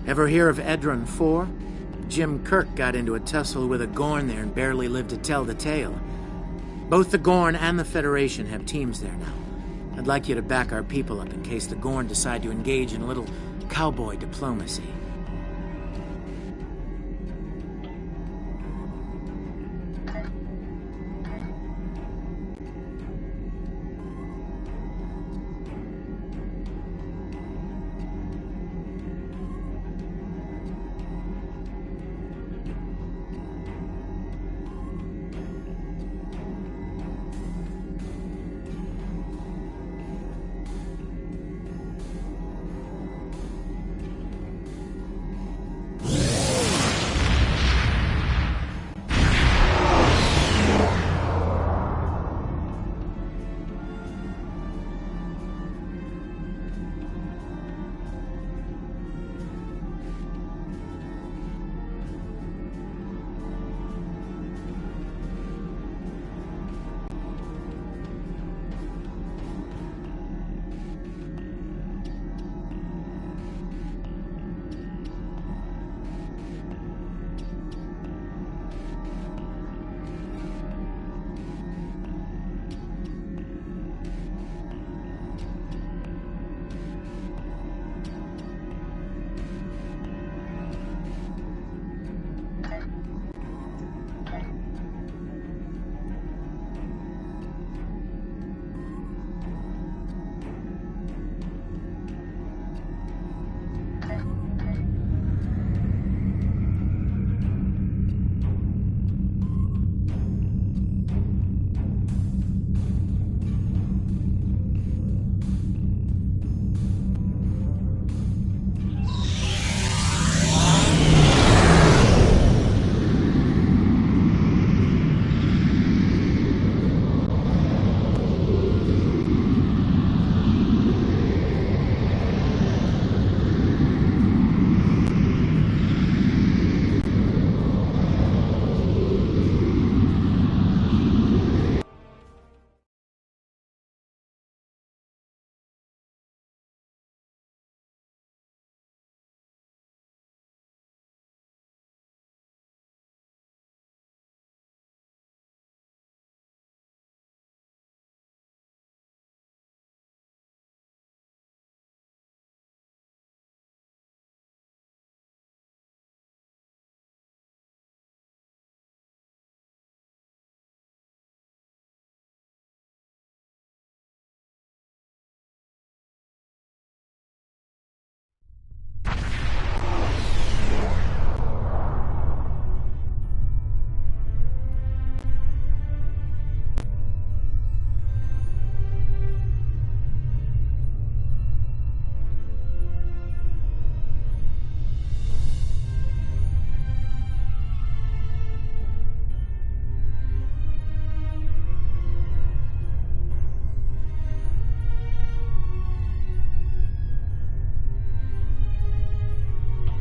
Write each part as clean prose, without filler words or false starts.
Ever hear of Edron 4? Jim Kirk got into a tussle with a Gorn there and barely lived to tell the tale. Both the Gorn and the Federation have teams there now. I'd like you to back our people up in case the Gorn decide to engage in a little cowboy diplomacy.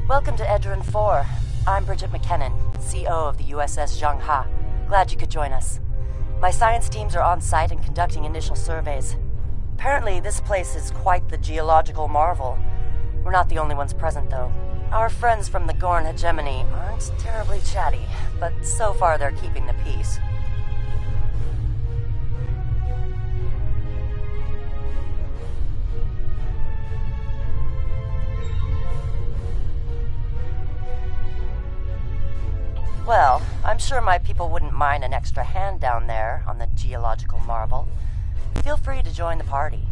Welcome to Edron 4. I'm Bridget McKinnon, CO of the USS Zhangha. Glad you could join us. My science teams are on site and conducting initial surveys. Apparently, this place is quite the geological marvel. We're not the only ones present, though. Our friends from the Gorn hegemony aren't terribly chatty, but so far they're keeping the peace. Well, I'm sure my people wouldn't mind an extra hand down there on the geological marvel. Feel free to join the party.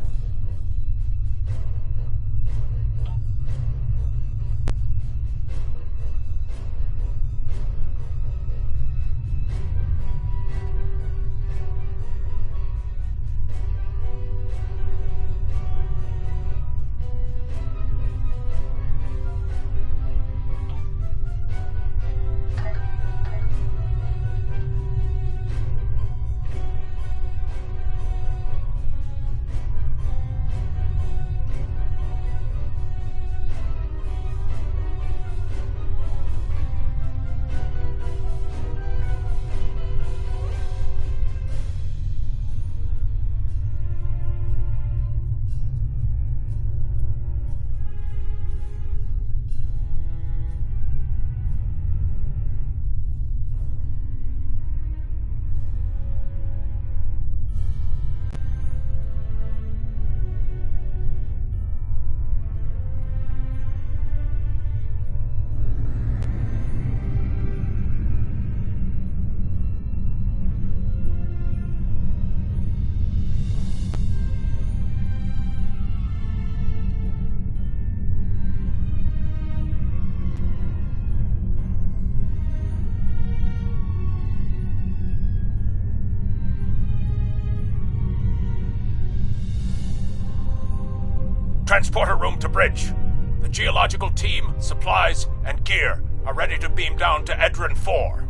Transporter room to bridge. The geological team, supplies, and gear are ready to beam down to Edron 4.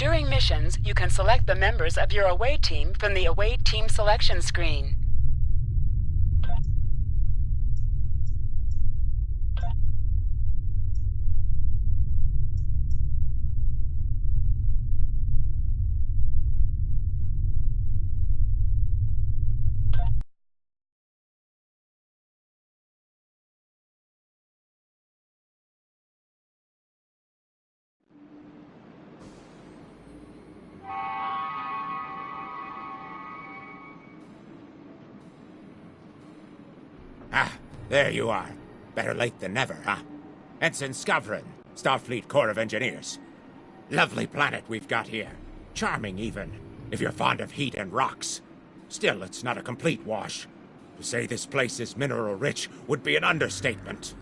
During missions, you can select the members of your away team from the away team selection screen. There you are. Better late than never, huh? Ensign Skavron, Starfleet Corps of Engineers. Lovely planet we've got here. Charming, even, if you're fond of heat and rocks. Still, it's not a complete wash. To say this place is mineral-rich would be an understatement.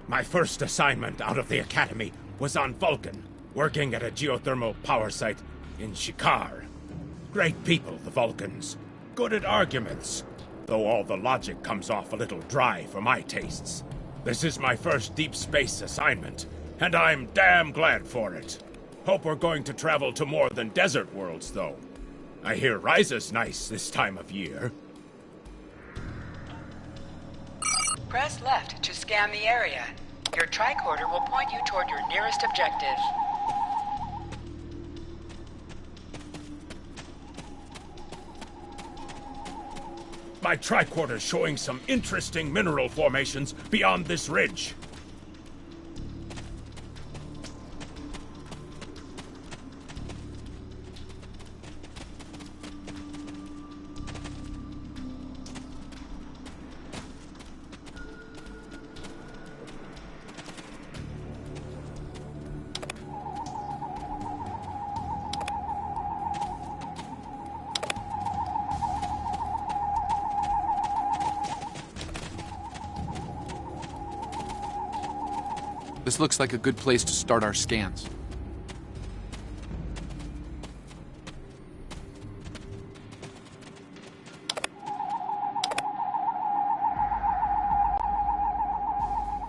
My first assignment out of the Academy was on Vulcan, working at a geothermal power site in Shikar. Great people, the Vulcans. Good at arguments, though all the logic comes off a little dry for my tastes. This is my first deep space assignment, and I'm damn glad for it. Hope we're going to travel to more than desert worlds, though. I hear Ryza's nice this time of year. Press left to scan the area. Your tricorder will point you toward your nearest objective. My tricorder's showing some interesting mineral formations beyond this ridge. This looks like a good place to start our scans.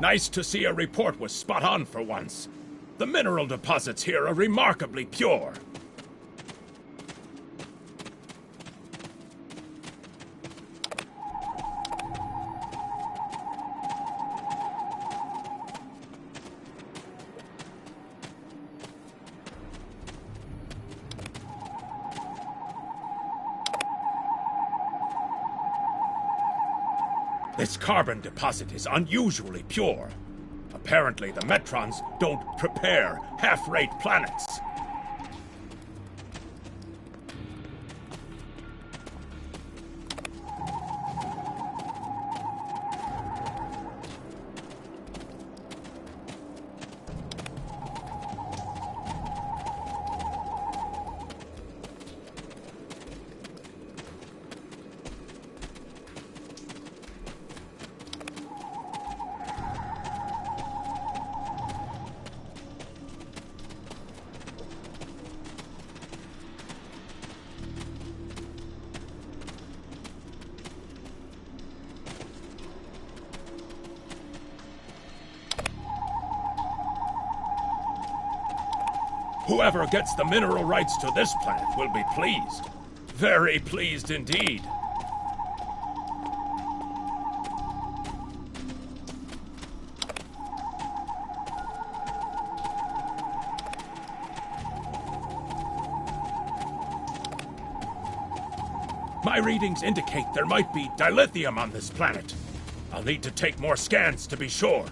Nice to see a report was spot on for once. The mineral deposits here are remarkably pure. This carbon deposit is unusually pure. Apparently, the Metrons don't prepare half-rate planets. Whoever gets the mineral rights to this planet will be pleased. Very pleased indeed. My readings indicate there might be dilithium on this planet. I'll need to take more scans to be sure.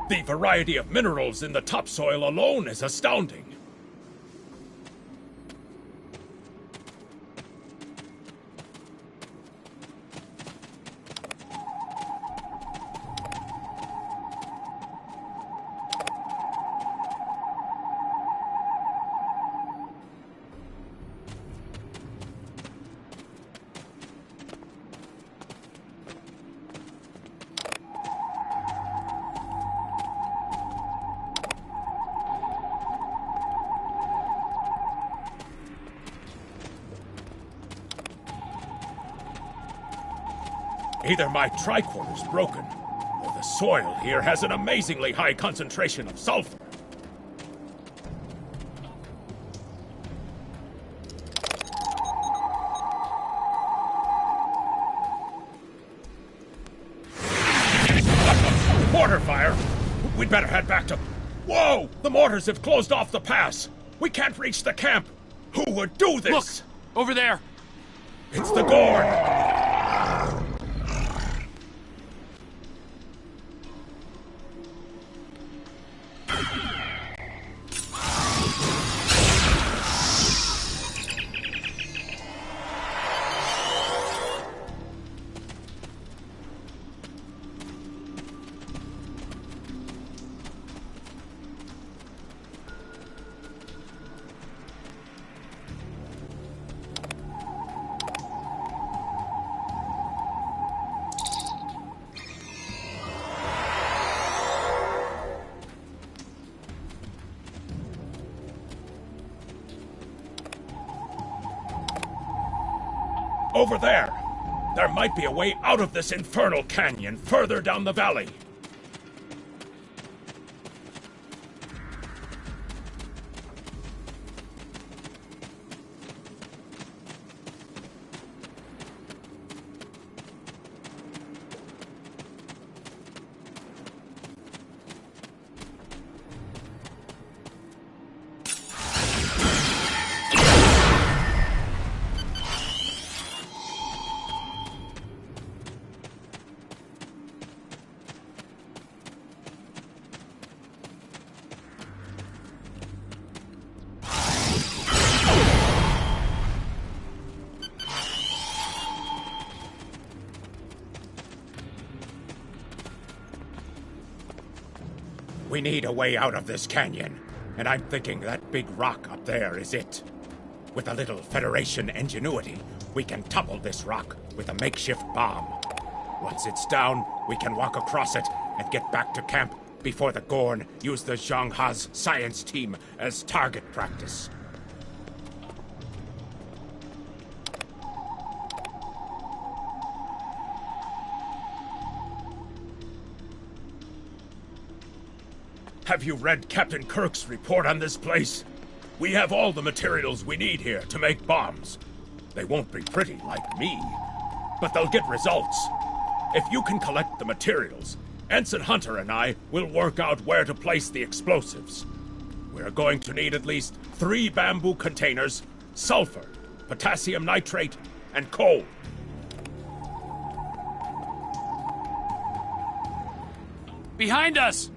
The variety of minerals in the topsoil alone is astounding. Either my tricorder's broken, or the soil here has an amazingly high concentration of sulfur. Mortar fire! We'd better head back to... Whoa! The mortars have closed off the pass! We can't reach the camp! Who would do this? Look! Over there! It's the Gorn! Over there! There might be a way out of this infernal canyon further down the valley. We need a way out of this canyon, and I'm thinking that big rock up there is it. With a little Federation ingenuity, we can topple this rock with a makeshift bomb. Once it's down, we can walk across it and get back to camp before the Gorn use the Zhang Ha's science team as target practice. Have you read Captain Kirk's report on this place? We have all the materials we need here to make bombs. They won't be pretty like me, but they'll get results. If you can collect the materials, Ensign Hunter and I will work out where to place the explosives. We're going to need at least 3 bamboo containers, sulfur, potassium nitrate, and coal. Behind us!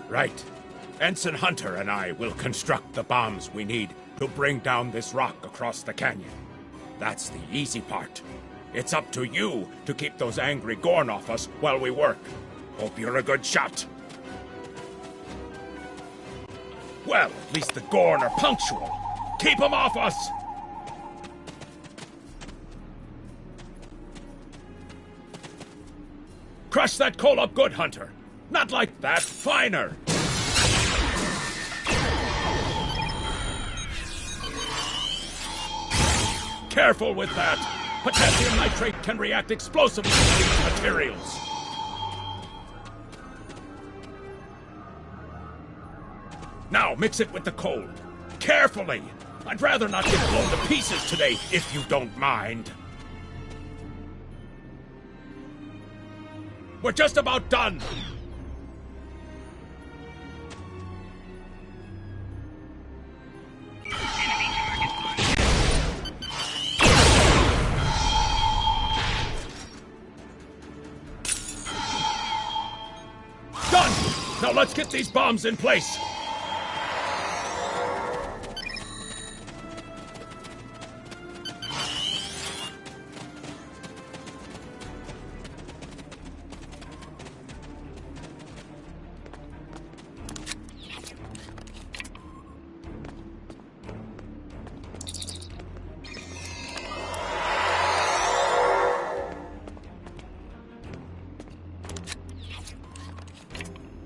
Right. Ensign Hunter and I will construct the bombs we need to bring down this rock across the canyon. That's the easy part. It's up to you to keep those angry Gorn off us while we work. Hope you're a good shot. Well, at least the Gorn are punctual. Keep them off us! Crush that coal up good, Hunter. Not like that, finer. Careful with that. Potassium nitrate can react explosively with these materials. Now mix it with the coal. Carefully. I'd rather not get blown to pieces today, if you don't mind. We're just about done. Done! Now let's get these bombs in place.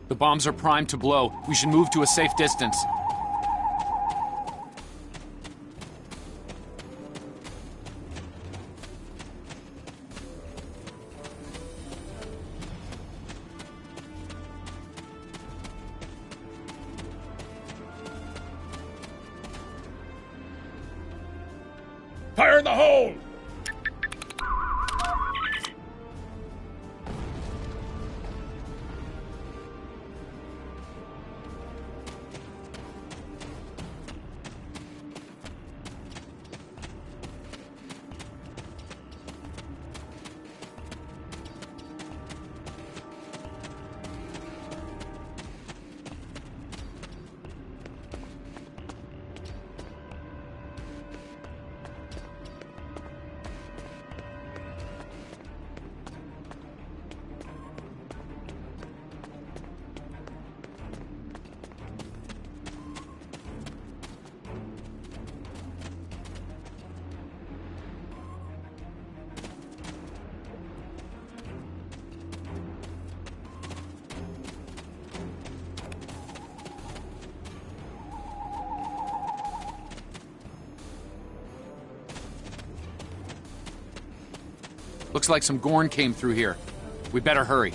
The bombs are primed to blow. We should move to a safe distance. Fire in the hole! Looks like some Gorn came through here. We better hurry.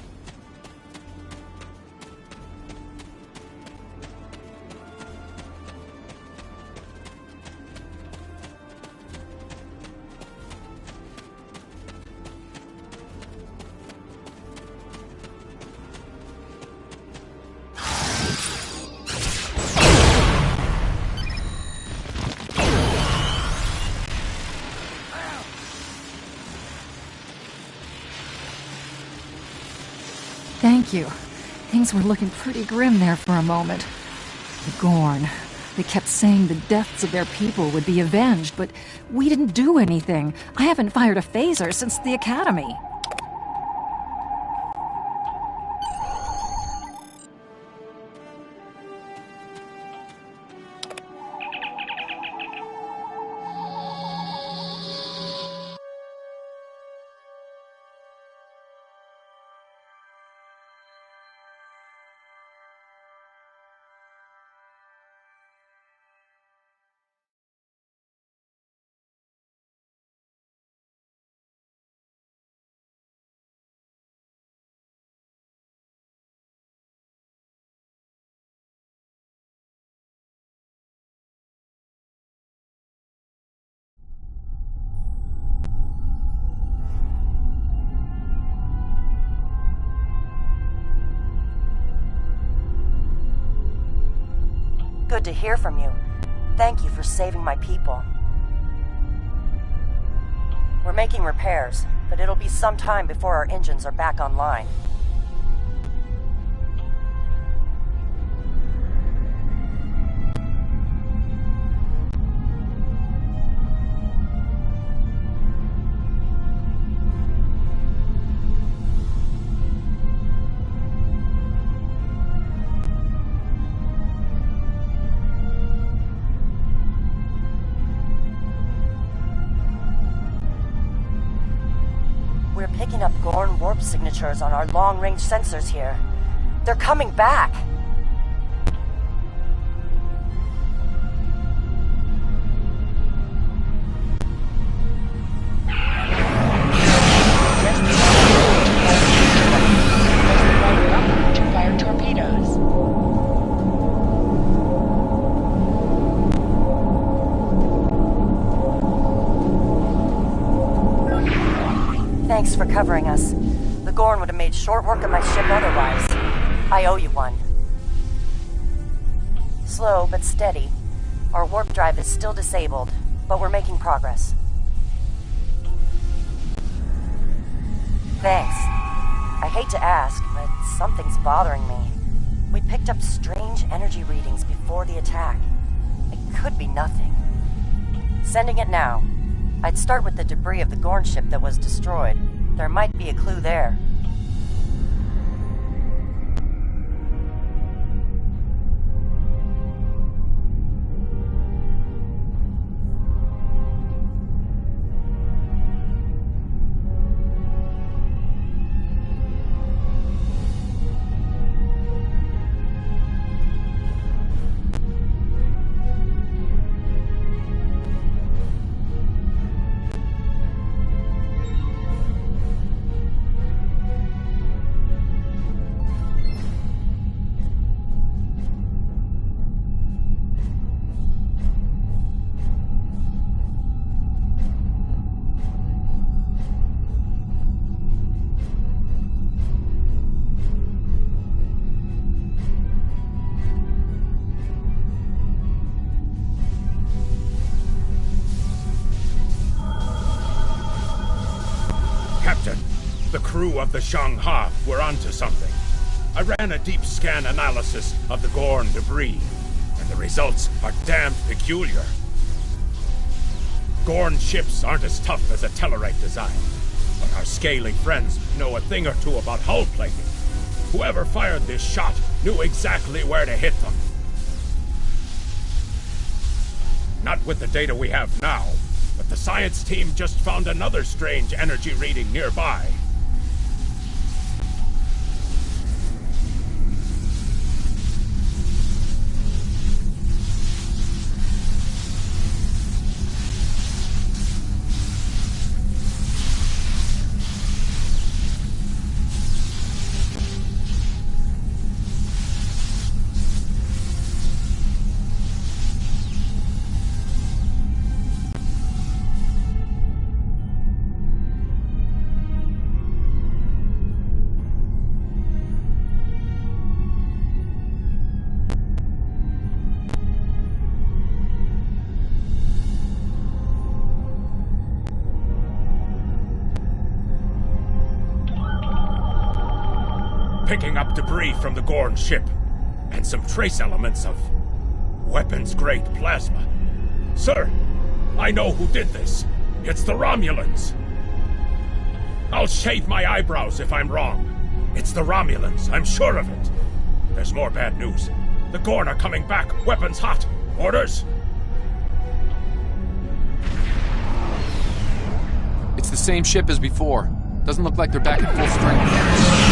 Thank you. Things were looking pretty grim there for a moment. The Gorn. They kept saying the deaths of their people would be avenged, but we didn't do anything. I haven't fired a phaser since the Academy. Good to hear from you. Thank you for saving my people. We're making repairs, but it'll be some time before our engines are back online. We're picking up Gorn warp signatures on our long-range sensors here. They're coming back! To fire torpedoes. Thanks for covering us. The Gorn would have made short work of my ship otherwise. I owe you one. Slow but steady. Our warp drive is still disabled, but we're making progress. Thanks. I hate to ask, but something's bothering me. We picked up strange energy readings before the attack. It could be nothing. Sending it now. I'd start with the debris of the Gorn ship that was destroyed. There might be a clue there. knew of the Zhang-Ha were onto something. I ran a deep scan analysis of the Gorn debris, and the results are damned peculiar. Gorn ships aren't as tough as a Tellarite design, but our scaly friends know a thing or two about hull plating. Whoever fired this shot knew exactly where to hit them. Not with the data we have now, but the science team just found another strange energy reading nearby. Picking up debris from the Gorn ship, and some trace elements of weapons-grade plasma. Sir, I know who did this. It's the Romulans. I'll shave my eyebrows if I'm wrong. It's the Romulans, I'm sure of it. There's more bad news. The Gorn are coming back, weapons hot. Orders? It's the same ship as before. Doesn't look like they're back at full strength.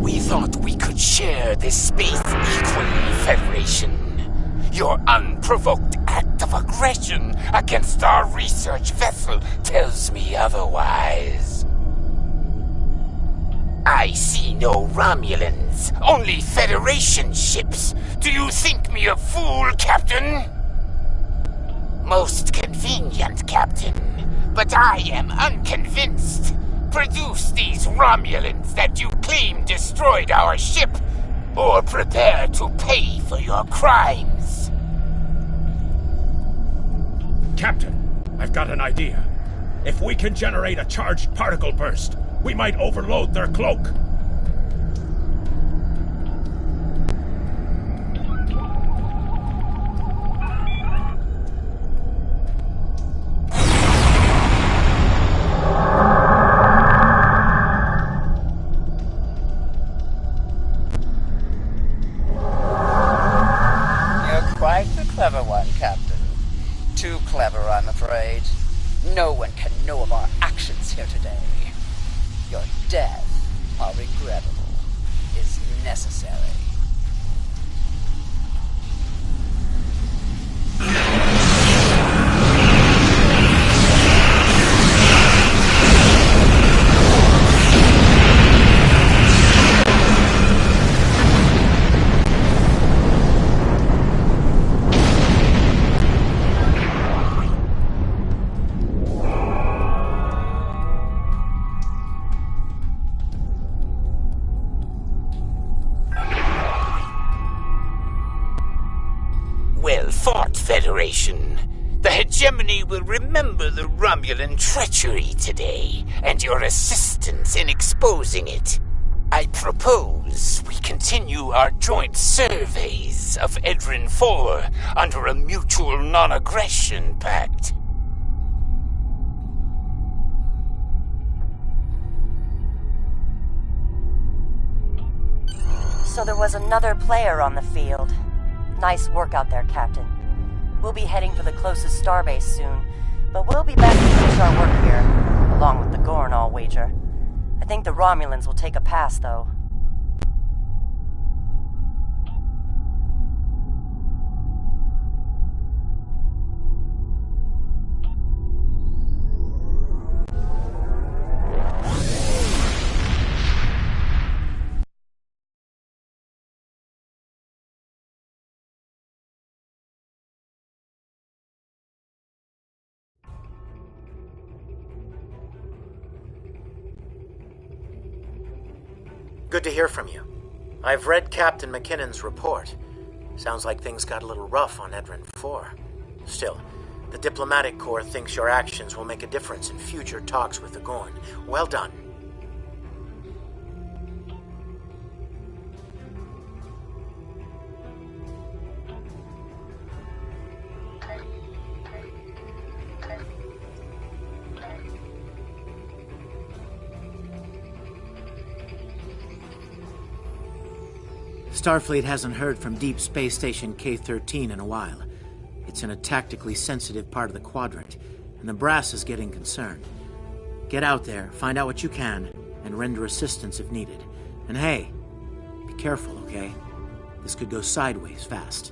We thought we could share this space equally, Federation. Your unprovoked act of aggression against our research vessel tells me otherwise. I see no Romulans, only Federation ships. Do you think me a fool, Captain? Most convenient, Captain, but I am unconvinced. Produce these Romulans that you claim destroyed our ship, or prepare to pay for your crimes. Captain, I've got an idea. If we can generate a charged particle burst, we might overload their cloak. You're quite the clever one, Captain. Too clever, I'm afraid. No one can know of our actions here today. Your death, how regrettable, is necessary. Well fought, Federation. The Hegemony will remember the Romulan treachery today, and your assistance in exposing it. I propose we continue our joint surveys of Edrin 4 under a mutual non-aggression pact. So there was another player on the field. Nice work out there, Captain. We'll be heading for the closest starbase soon, but we'll be back to finish our work here, along with the Gorn, I'll wager. I think the Romulans will take a pass, though. Good to hear from you. I've read Captain McKinnon's report. Sounds like things got a little rough on Edron 4. Still, the Diplomatic Corps thinks your actions will make a difference in future talks with the Gorn. Well done. Starfleet hasn't heard from Deep Space Station K-13 in a while. It's in a tactically sensitive part of the quadrant, and the brass is getting concerned. Get out there, find out what you can, and render assistance if needed. And hey, be careful, okay? This could go sideways fast.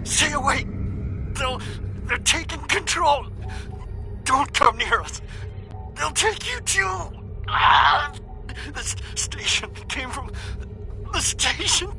Stay away! They're taking control! Don't come near us! They'll take you too! The station came from the station!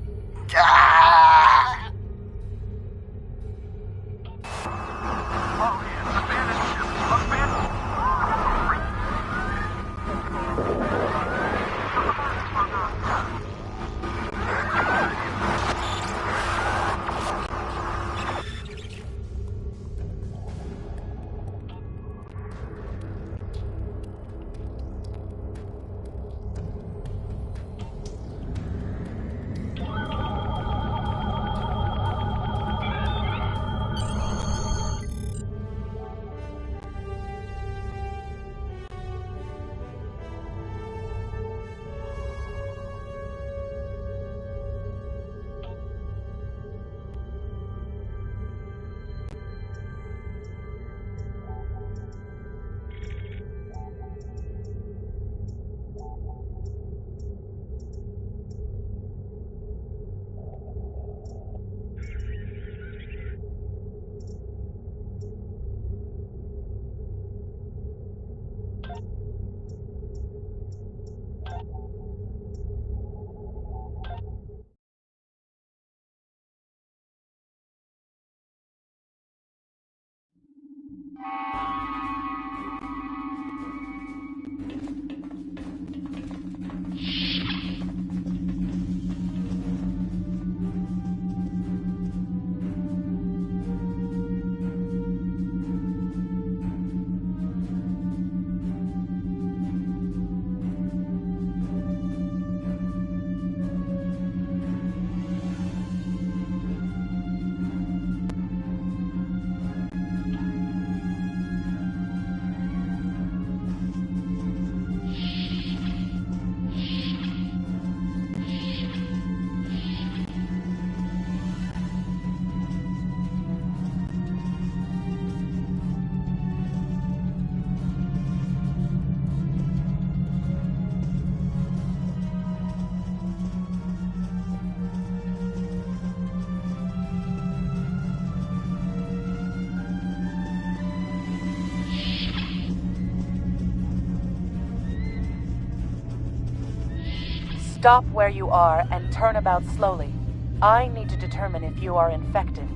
Stop where you are and turn about slowly. I need to determine if you are infected.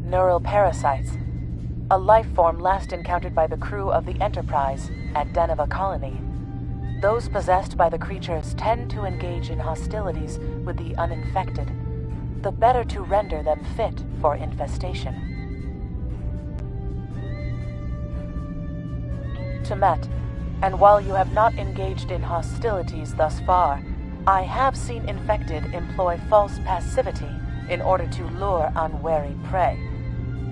Neural parasites. A life form last encountered by the crew of the Enterprise at Deneva Colony. Those possessed by the creatures tend to engage in hostilities with the uninfected, the better to render them fit for infestation. Temet, and while you have not engaged in hostilities thus far, I have seen infected employ false passivity in order to lure unwary prey.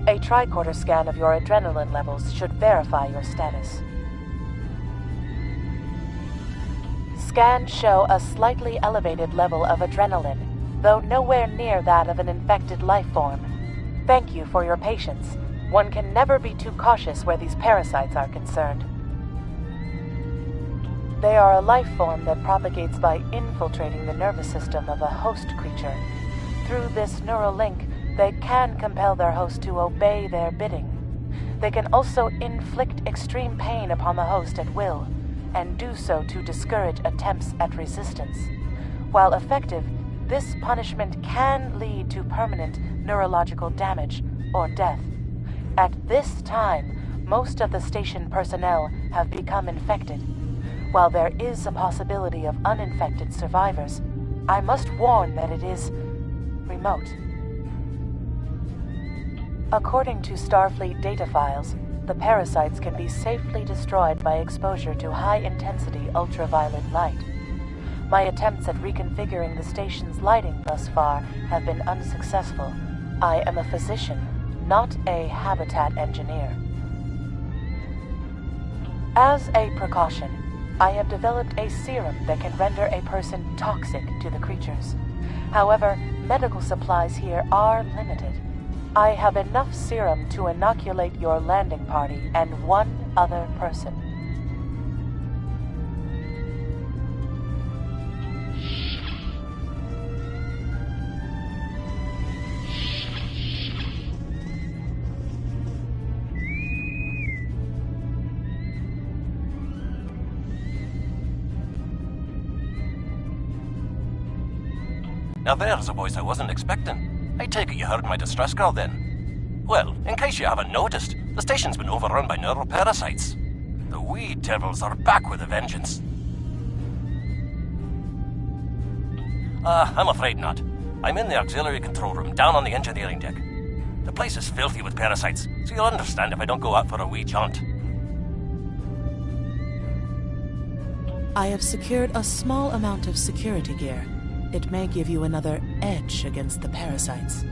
A tricorder scan of your adrenaline levels should verify your status. Scans show a slightly elevated level of adrenaline, though nowhere near that of an infected life form. Thank you for your patience. One can never be too cautious where these parasites are concerned. They are a life form that propagates by infiltrating the nervous system of a host creature. Through this neural link, they can compel their host to obey their bidding. They can also inflict extreme pain upon the host at will, and do so to discourage attempts at resistance. While effective, this punishment can lead to permanent neurological damage or death. At this time, most of the station personnel have become infected. While there is a possibility of uninfected survivors, I must warn that it is remote. According to Starfleet data files, the parasites can be safely destroyed by exposure to high-intensity ultraviolet light. My attempts at reconfiguring the station's lighting thus far have been unsuccessful. I am a physician, not a habitat engineer. As a precaution, I have developed a serum that can render a person toxic to the creatures. However, medical supplies here are limited. I have enough serum to inoculate your landing party and one other person. Now there's a voice I wasn't expecting. I take it you heard my distress call then. Well, in case you haven't noticed, the station's been overrun by neural parasites. The wee devils are back with a vengeance. I'm afraid not. I'm in the auxiliary control room down on the engineering deck. The place is filthy with parasites, so you'll understand if I don't go out for a wee jaunt. I have secured a small amount of security gear. It may give you another edge against the parasites.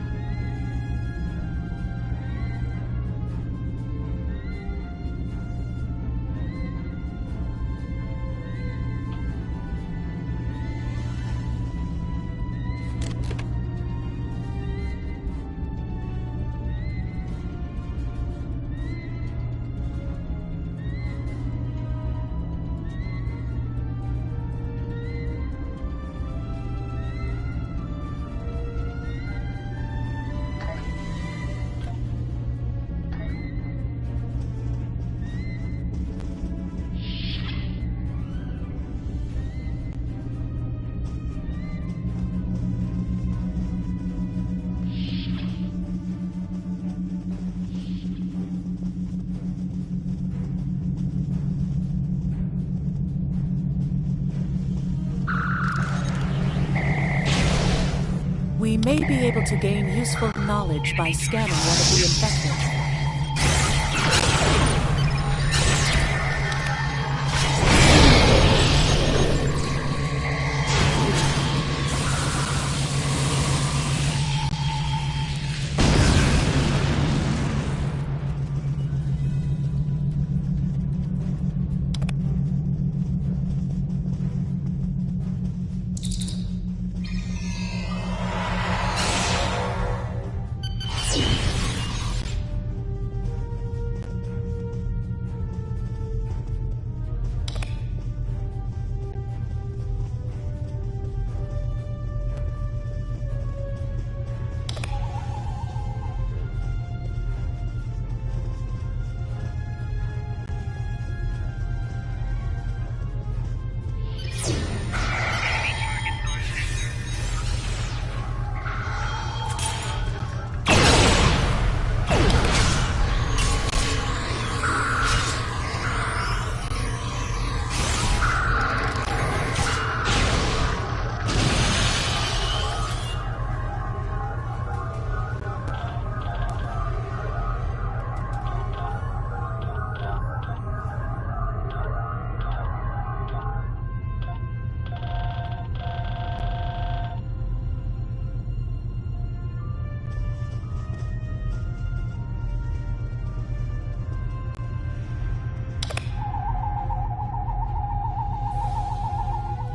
may be able to gain useful knowledge by scanning one of the infected.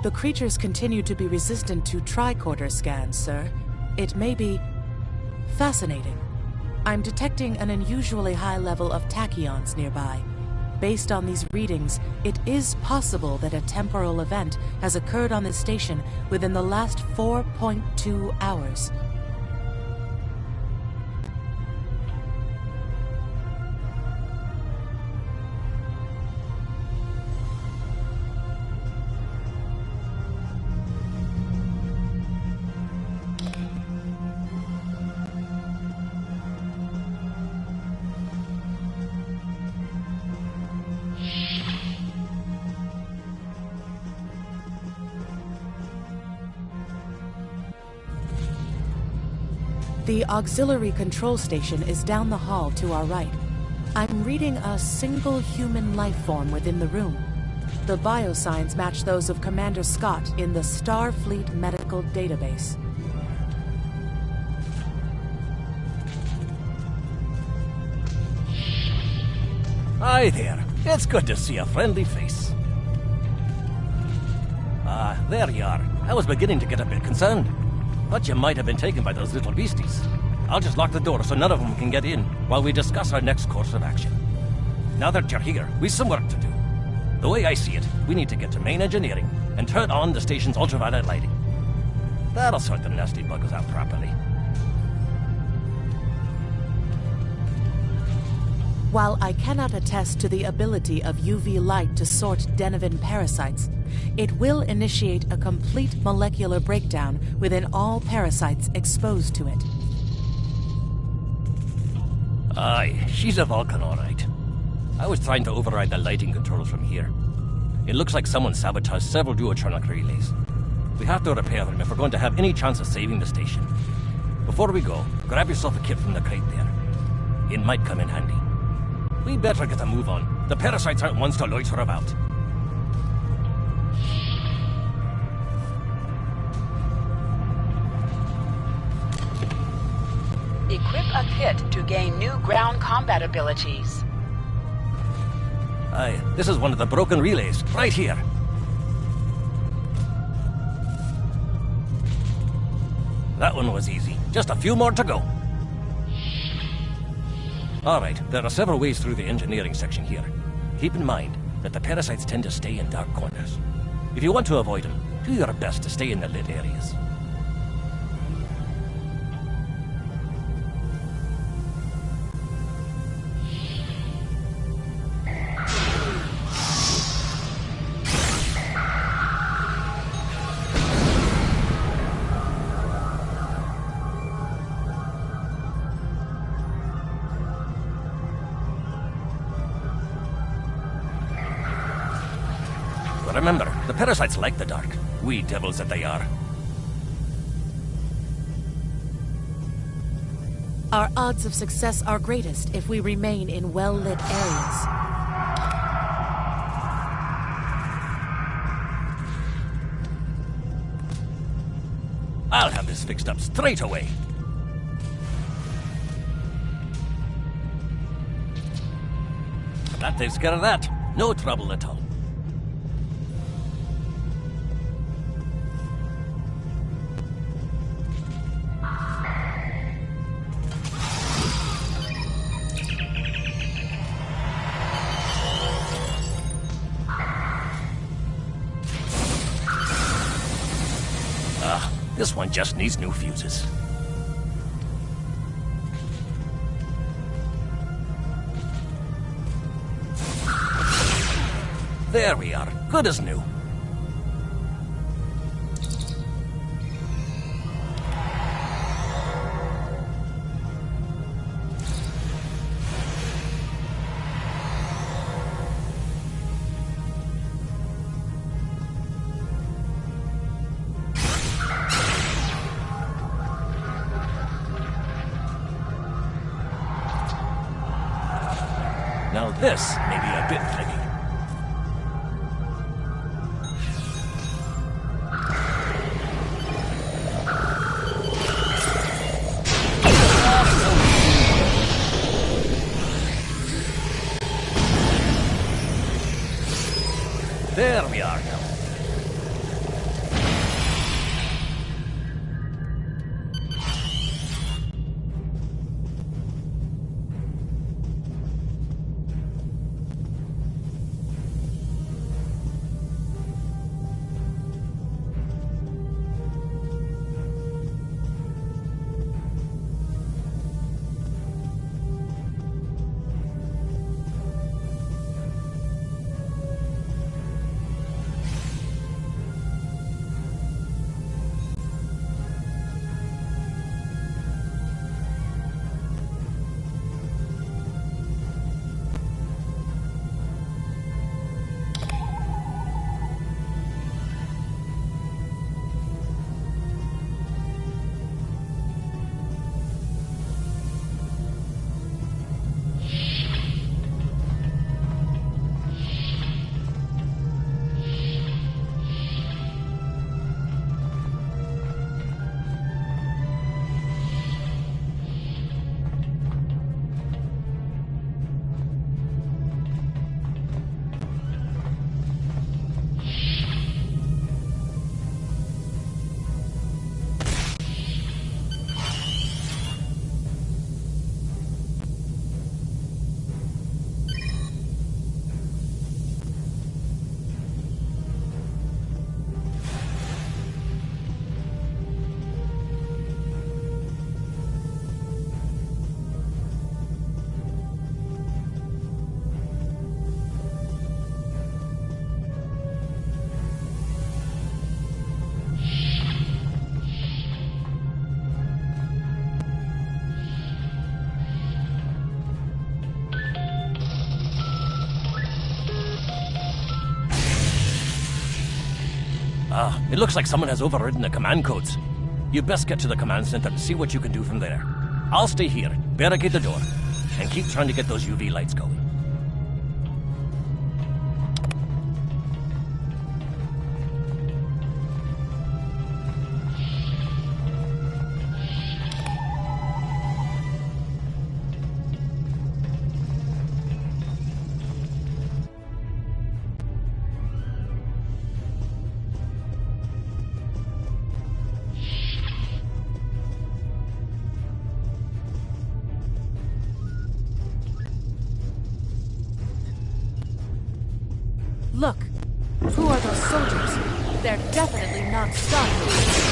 The creatures continue to be resistant to tricorder scans, sir. It may be fascinating. I'm detecting an unusually high level of tachyons nearby. Based on these readings, it is possible that a temporal event has occurred on this station within the last 4.2 hours. The auxiliary control station is down the hall to our right. I'm reading a single human life form within the room. The biosigns match those of Commander Scott in the Starfleet Medical Database. Hi there. It's good to see a friendly face. There you are. I was beginning to get a bit concerned. But you might have been taken by those little beasties. I'll just lock the door so none of them can get in while we discuss our next course of action. Now that you're here, we've some work to do. The way I see it, we need to get to main engineering and turn on the station's ultraviolet lighting. That'll sort the nasty buggers out properly. While I cannot attest to the ability of UV light to sort Deniven parasites, it will initiate a complete molecular breakdown within all parasites exposed to it. Aye, she's a Vulcan, all right. I was trying to override the lighting controls from here. It looks like someone sabotaged several duotronic relays. We have to repair them if we're going to have any chance of saving the station. Before we go, grab yourself a kit from the crate there. It might come in handy. We better get a move on. The parasites aren't ones to loiter about. Equip a kit to gain new ground combat abilities. Aye, this is one of the broken relays, right here. That one was easy. Just a few more to go. Alright, there are several ways through the engineering section here. Keep in mind that the parasites tend to stay in dark corners. If you want to avoid them, do your best to stay in the lit areas. Remember, the parasites like the dark. Wee devils that they are. Our odds of success are greatest if we remain in well-lit areas. I'll have this fixed up straight away. That takes care of that. No trouble at all. This one just needs new fuses. There we are. Good as new. Now this may be a bit tricky. There we are now. It looks like someone has overridden the command codes. You best get to the command center and see what you can do from there. I'll stay here, barricade the door, and keep trying to get those UV lights going. Look, who are those soldiers? They're definitely not stopping.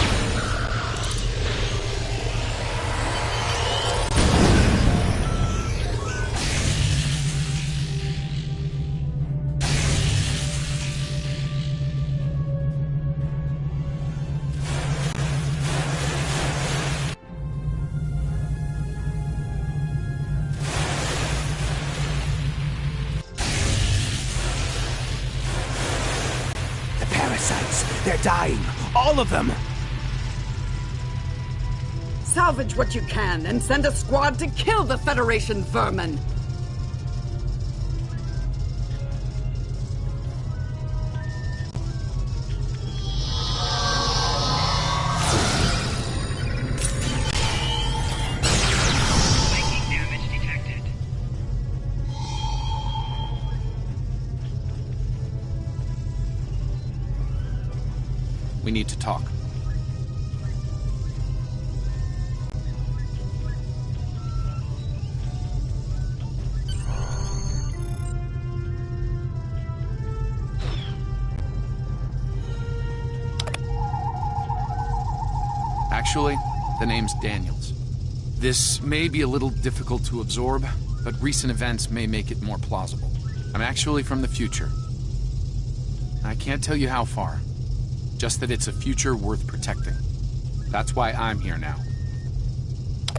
They're dying. All of them. Salvage what you can and send a squad to kill the Federation vermin. We need to talk. Actually, the name's Daniels. This may be a little difficult to absorb, but recent events may make it more plausible. I'm actually from the future. I can't tell you how far. Just that it's a future worth protecting. That's why I'm here now.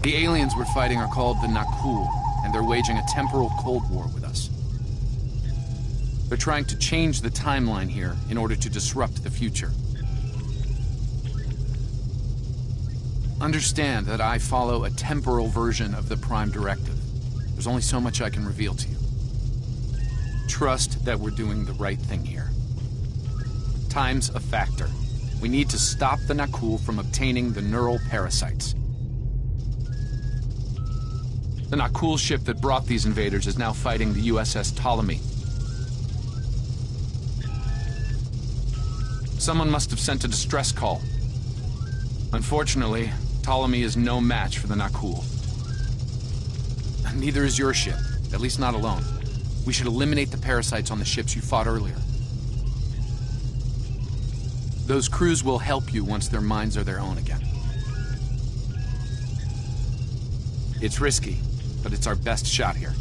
The aliens we're fighting are called the Nakul, and they're waging a temporal Cold War with us. They're trying to change the timeline here in order to disrupt the future. Understand that I follow a temporal version of the Prime Directive. There's only so much I can reveal to you. Trust that we're doing the right thing here. Time's a factor. We need to stop the Nakul from obtaining the neural parasites. The Nakul ship that brought these invaders is now fighting the USS Ptolemy. Someone must have sent a distress call. Unfortunately, Ptolemy is no match for the Nakul. Neither is your ship, at least not alone. We should eliminate the parasites on the ships you fought earlier. Those crews will help you once their minds are their own again. It's risky, but it's our best shot here.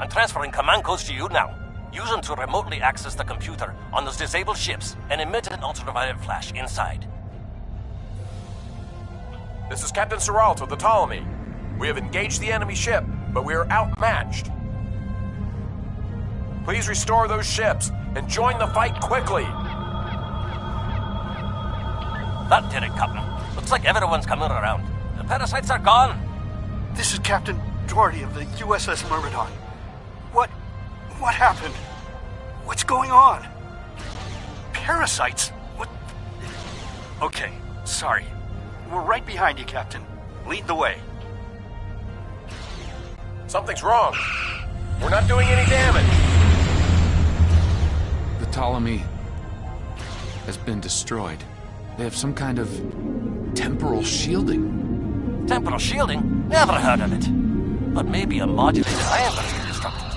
I'm transferring command codes to you now. Use them to remotely access the computer on those disabled ships and emit an ultraviolet flash inside. This is Captain Seralt of the Ptolemy. We have engaged the enemy ship, but we are outmatched. Please restore those ships and join the fight quickly. That did it, Captain. Looks like everyone's coming around. The parasites are gone. This is Captain Doherty of the USS Myrmidon. What happened? What's going on? Parasites? What? Okay, sorry. We're right behind you, Captain. Lead the way. Something's wrong. We're not doing any damage. The Ptolemy has been destroyed. They have some kind of temporal shielding. Temporal shielding? Never heard of it. But maybe a modulated ion burst can disrupt it.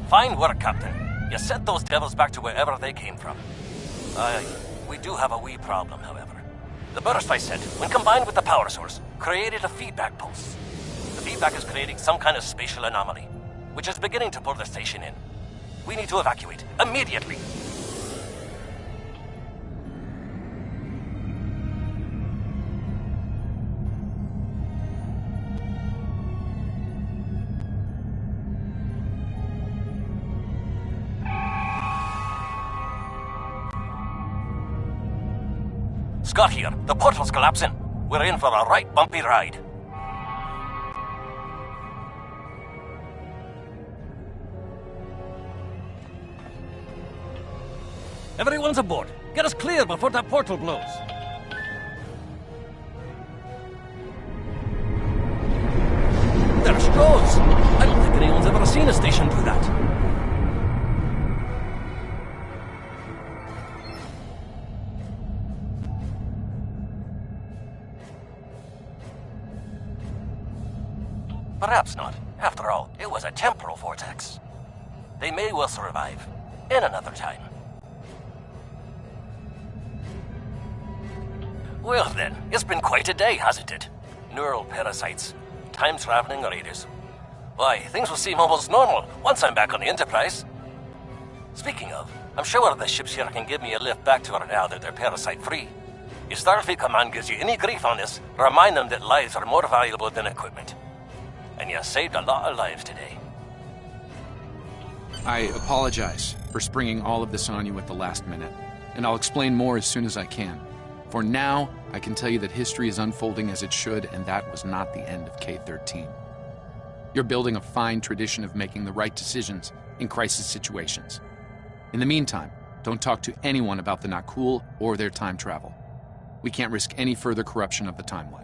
Fine work, Captain. You sent those devils back to wherever they came from. We do have a wee problem, however. The burst I sent, when combined with the power source, created a feedback pulse. The feedback is creating some kind of spatial anomaly, which is beginning to pull the station in. We need to evacuate, immediately. got here. The portal's collapsing. We're in for a right bumpy ride. Everyone's aboard. Get us clear before that portal blows. There she goes. I don't think anyone's ever seen a station do that. Perhaps not. After all, it was a temporal vortex. They may well survive. In another time. Well then, it's been quite a day, hasn't it? Neural parasites, time-traveling raiders. Why, things will seem almost normal once I'm back on the Enterprise. Speaking of, I'm sure the ships here can give me a lift back to her now that they're parasite-free. If Starfleet Command gives you any grief on this, remind them that lives are more valuable than equipment. And you saved a lot of lives today. I apologize for springing all of this on you at the last minute, and I'll explain more as soon as I can. For now, I can tell you that history is unfolding as it should, and that was not the end of K-13. You're building a fine tradition of making the right decisions in crisis situations. In the meantime, don't talk to anyone about the Na'Kul or their time travel. We can't risk any further corruption of the timeline.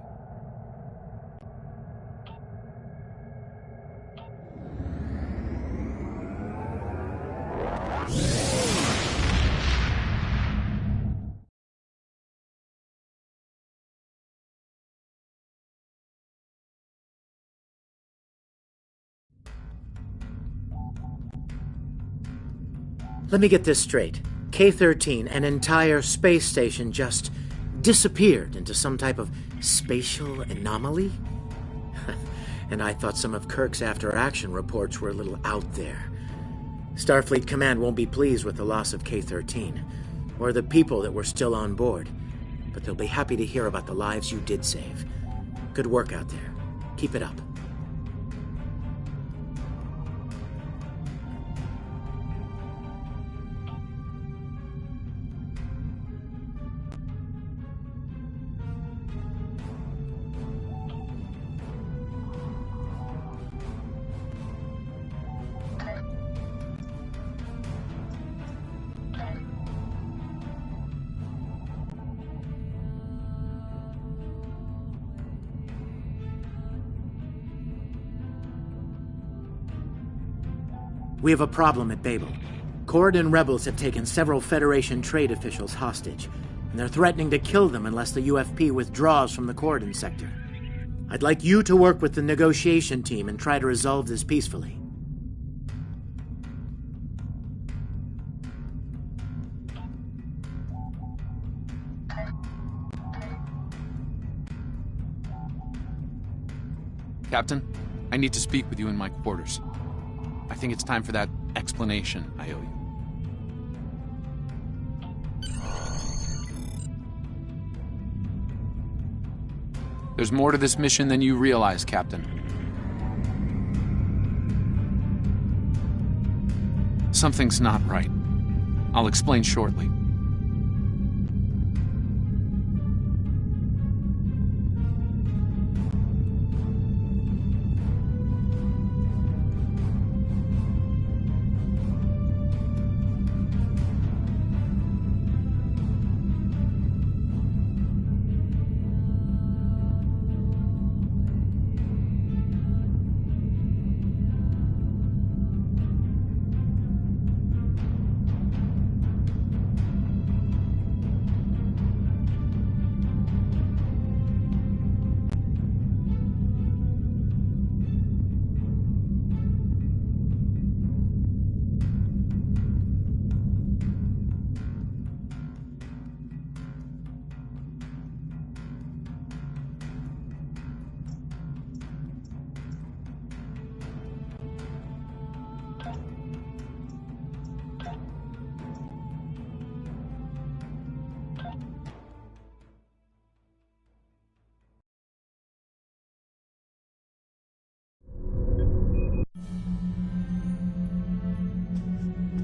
Let me get this straight. K-13, an entire space station, just disappeared into some type of spatial anomaly? And I thought some of Kirk's after-action reports were a little out there. Starfleet Command won't be pleased with the loss of K-13, or the people that were still on board, but they'll be happy to hear about the lives you did save. Good work out there. Keep it up. We have a problem at Babel. Cord and rebels have taken several Federation trade officials hostage, and they're threatening to kill them unless the UFP withdraws from the Corden sector. I'd like you to work with the negotiation team and try to resolve this peacefully. Captain, I need to speak with you in my quarters. I think it's time for that explanation I owe you. There's more to this mission than you realize, Captain. Something's not right. I'll explain shortly.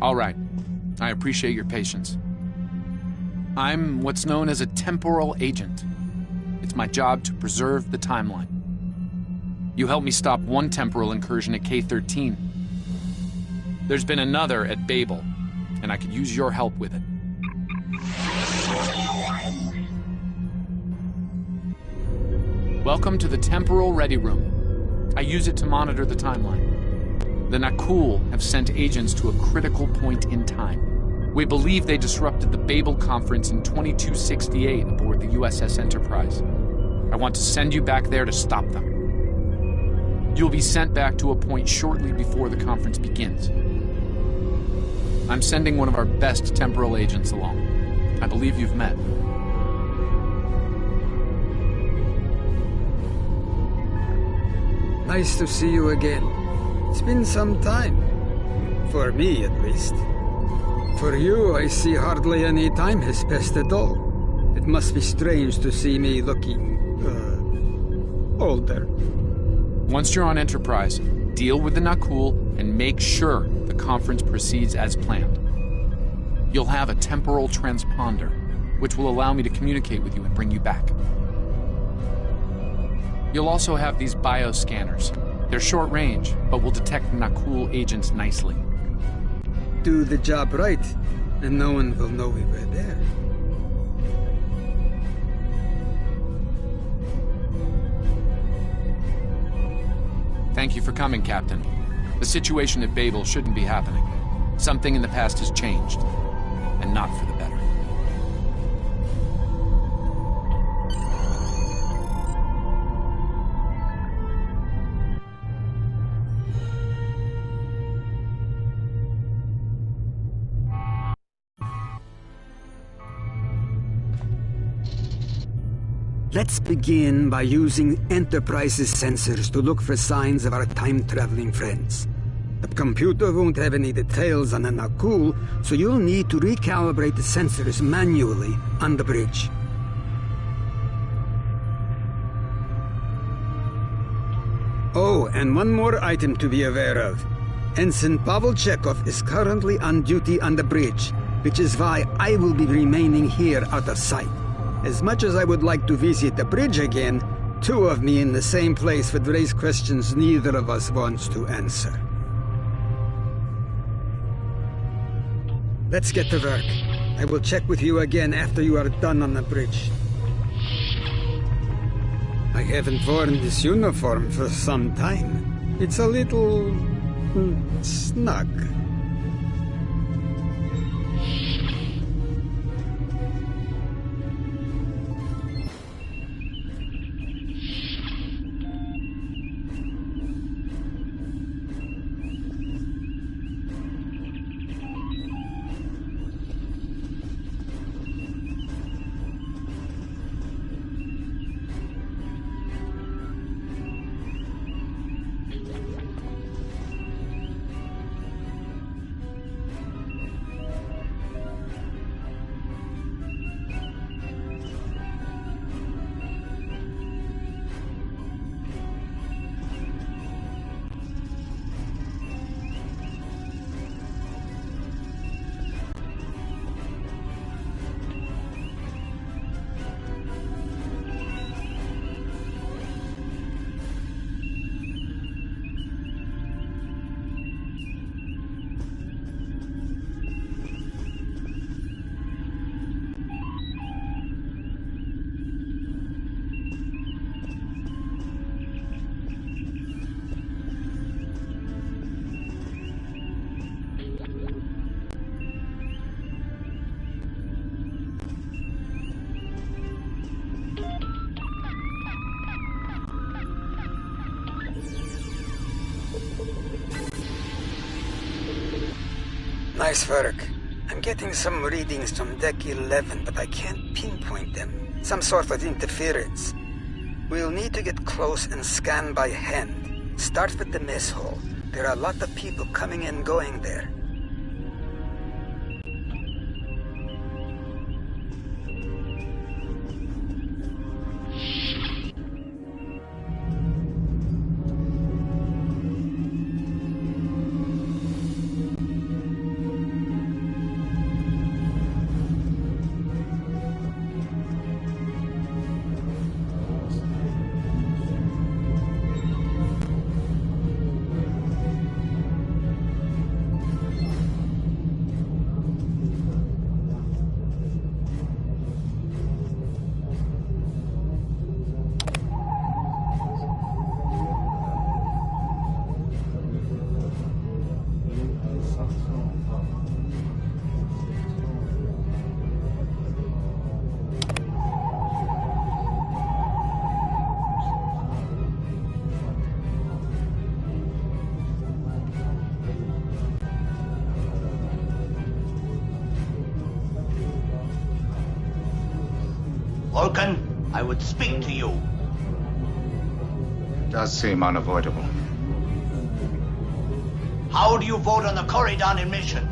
All right. I appreciate your patience. I'm what's known as a temporal agent. It's my job to preserve the timeline. You helped me stop one temporal incursion at K-13. There's been another at Babel, and I could use your help with it. Welcome to the Temporal Ready Room. I use it to monitor the timeline. The Nakul have sent agents to a critical point in time. We believe they disrupted the Babel Conference in 2268 aboard the USS Enterprise. I want to send you back there to stop them. You'll be sent back to a point shortly before the conference begins. I'm sending one of our best temporal agents along. I believe you've met. Nice to see you again. It's been some time. For me, at least. For you, I see hardly any time has passed at all. It must be strange to see me looking, older. Once you're on Enterprise, deal with the Nakul and make sure the conference proceeds as planned. You'll have a temporal transponder, which will allow me to communicate with you and bring you back. You'll also have these bioscanners. They're short range, but will detect Nakul agents nicely. Do the job right, and no one will know we were there. Thank you for coming, Captain. The situation at Babel shouldn't be happening. Something in the past has changed, and not for the better. Let's begin by using Enterprise's sensors to look for signs of our time-traveling friends. The computer won't have any details on the Nakul, so you'll need to recalibrate the sensors manually on the bridge. Oh, and one more item to be aware of. Ensign Pavel Chekhov is currently on duty on the bridge, which is why I will be remaining here out of sight. As much as I would like to visit the bridge again, two of me in the same place would raise questions neither of us wants to answer. Let's get to work. I will check with you again after you are done on the bridge. I haven't worn this uniform for some time. It's a little snug. Nice work. I'm getting some readings from Deck 11, but I can't pinpoint them. Some sort of interference. We'll need to get close and scan by hand. Start with the mess hall. There are a lot of people coming and going there. Vulcan, I would speak to you. Does seem unavoidable. How do you vote on the Corridon mission?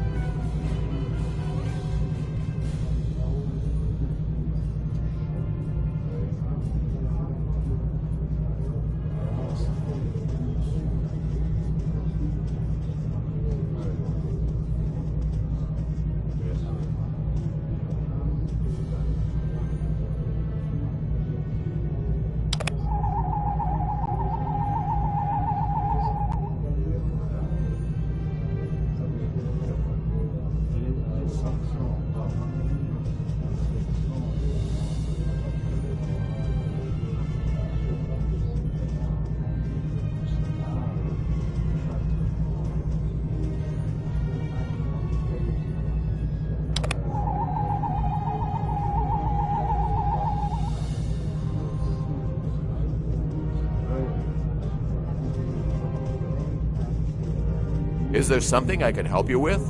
Is there something I can help you with?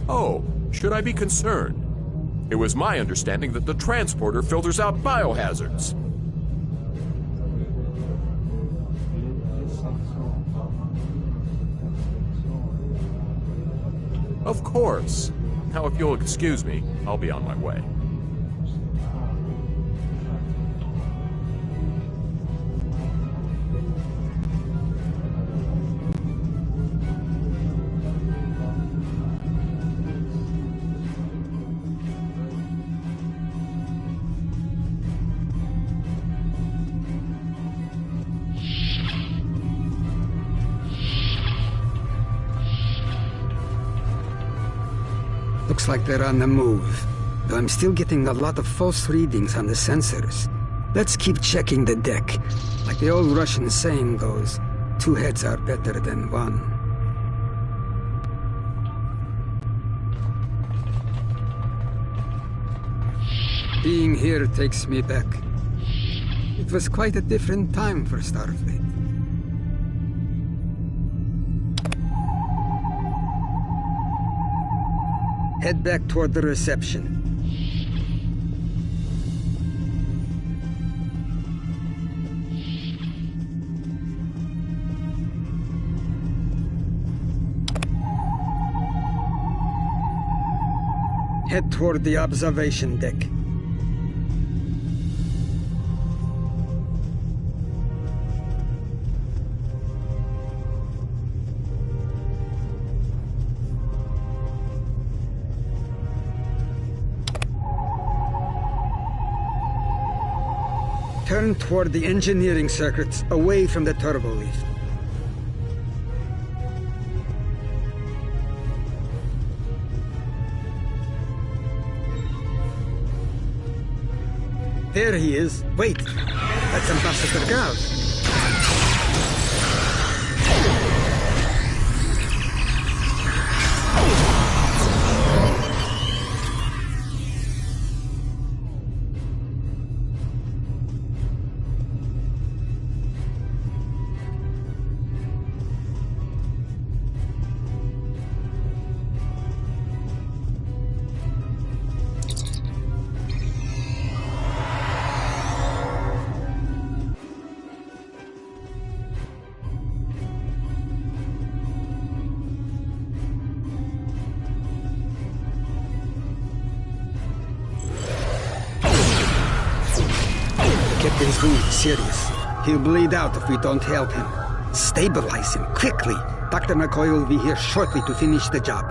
Oh, should I be concerned? It was my understanding that the transporter filters out biohazards. Of course. Now, if you'll excuse me, I'll be on my way. Looks like they're on the move, though I'm still getting a lot of false readings on the sensors. Let's keep checking the deck. Like the old Russian saying goes, 2 heads are better than 1. Being here takes me back. It was quite a different time for Starfleet. Head back toward the reception. Head toward the observation deck. Turn toward the engineering circuits, away from the turbo lift. There he is. Wait, that's Ambassador Gav. Captain's wound is serious. He'll bleed out if we don't help him. Stabilize him, quickly. Dr. McCoy will be here shortly to finish the job.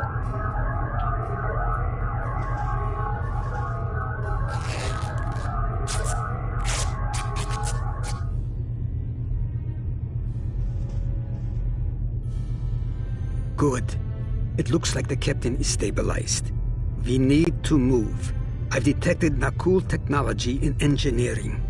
Good. It looks like the captain is stabilized. We need to move. I've detected Nakul technology in engineering.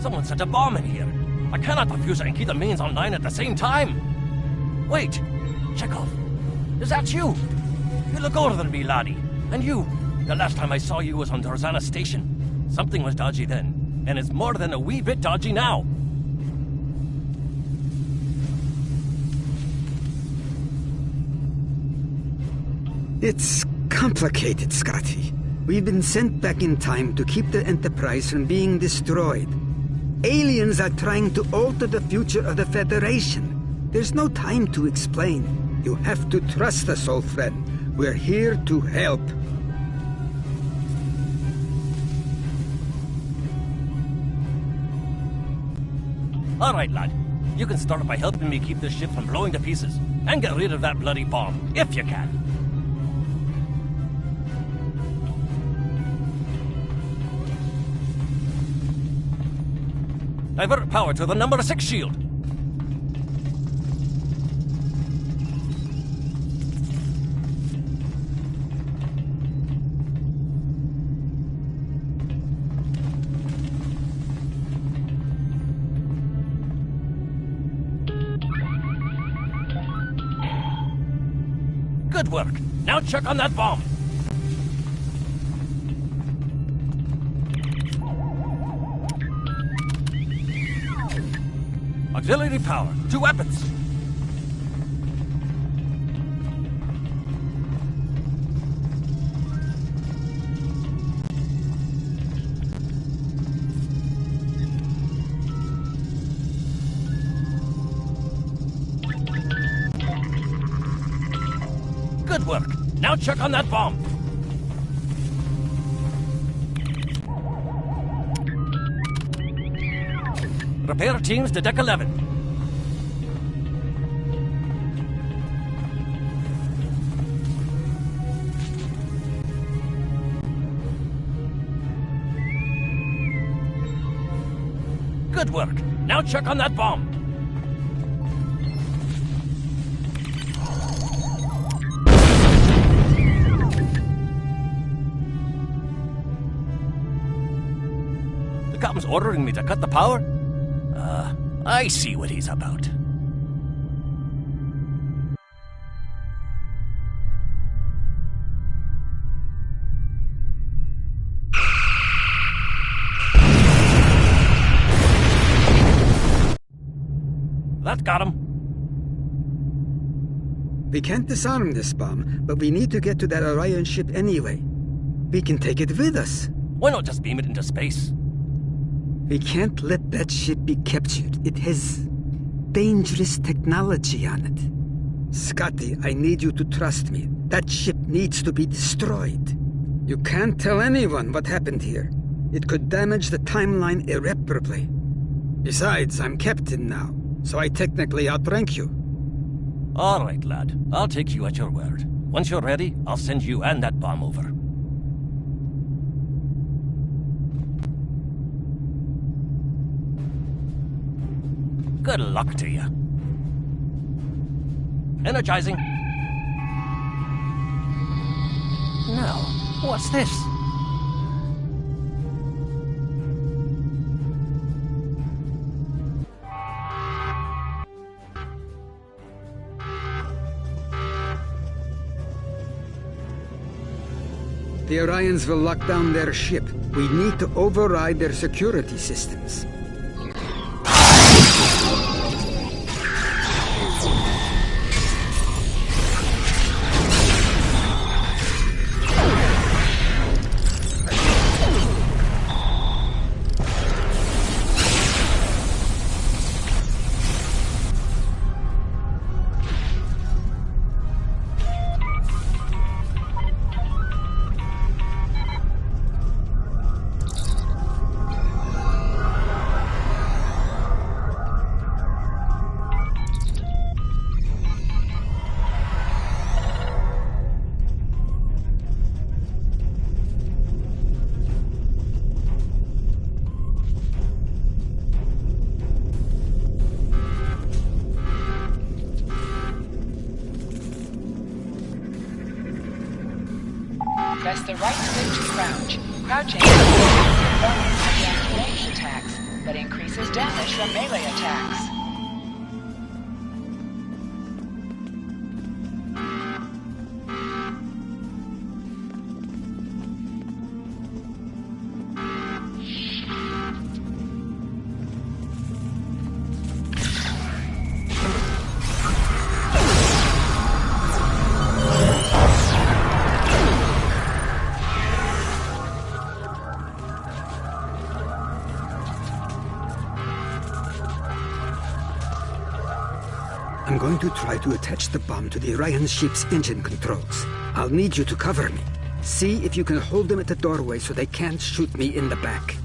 Someone set a bomb in here. I cannot defuse it and keep the mains online at the same time. Wait, Chekhov, is that you? You look older than me, laddie. And you, the last time I saw you was on Dorzana Station. Something was dodgy then, and it's more than a wee bit dodgy now. It's complicated, Scotty. We've been sent back in time to keep the Enterprise from being destroyed. Aliens are trying to alter the future of the Federation. There's no time to explain. You have to trust us, old friend. We're here to help. All right, lad. You can start by helping me keep this ship from blowing to pieces. And get rid of that bloody bomb, if you can. Divert power to the number 6 shield. Good work. Now check on that bomb. Auxiliary power to weapons. Good work. Now check on that bomb. Repair teams to Deck 11. Good work. Now check on that bomb. The captain's ordering me to cut the power? I see what he's about. That got him. We can't disarm this bomb, but we need to get to that Orion ship anyway. We can take it with us. Why not just beam it into space? We can't let that ship be captured. It has dangerous technology on it. Scotty, I need you to trust me. That ship needs to be destroyed. You can't tell anyone what happened here. It could damage the timeline irreparably. Besides, I'm captain now, so I technically outrank you. All right, lad. I'll take you at your word. Once you're ready, I'll send you and that bomb over. Good luck to you. Energizing. Now, what's this? The Orions will lock down their ship. We need to override their security systems. Press the right stick to crouch. Crouching is the deactivation tags. but increases damage from melee attacks. I'm going to try to attach the bomb to the Orion ship's engine controls. I'll need you to cover me. See if you can hold them at the doorway so they can't shoot me in the back.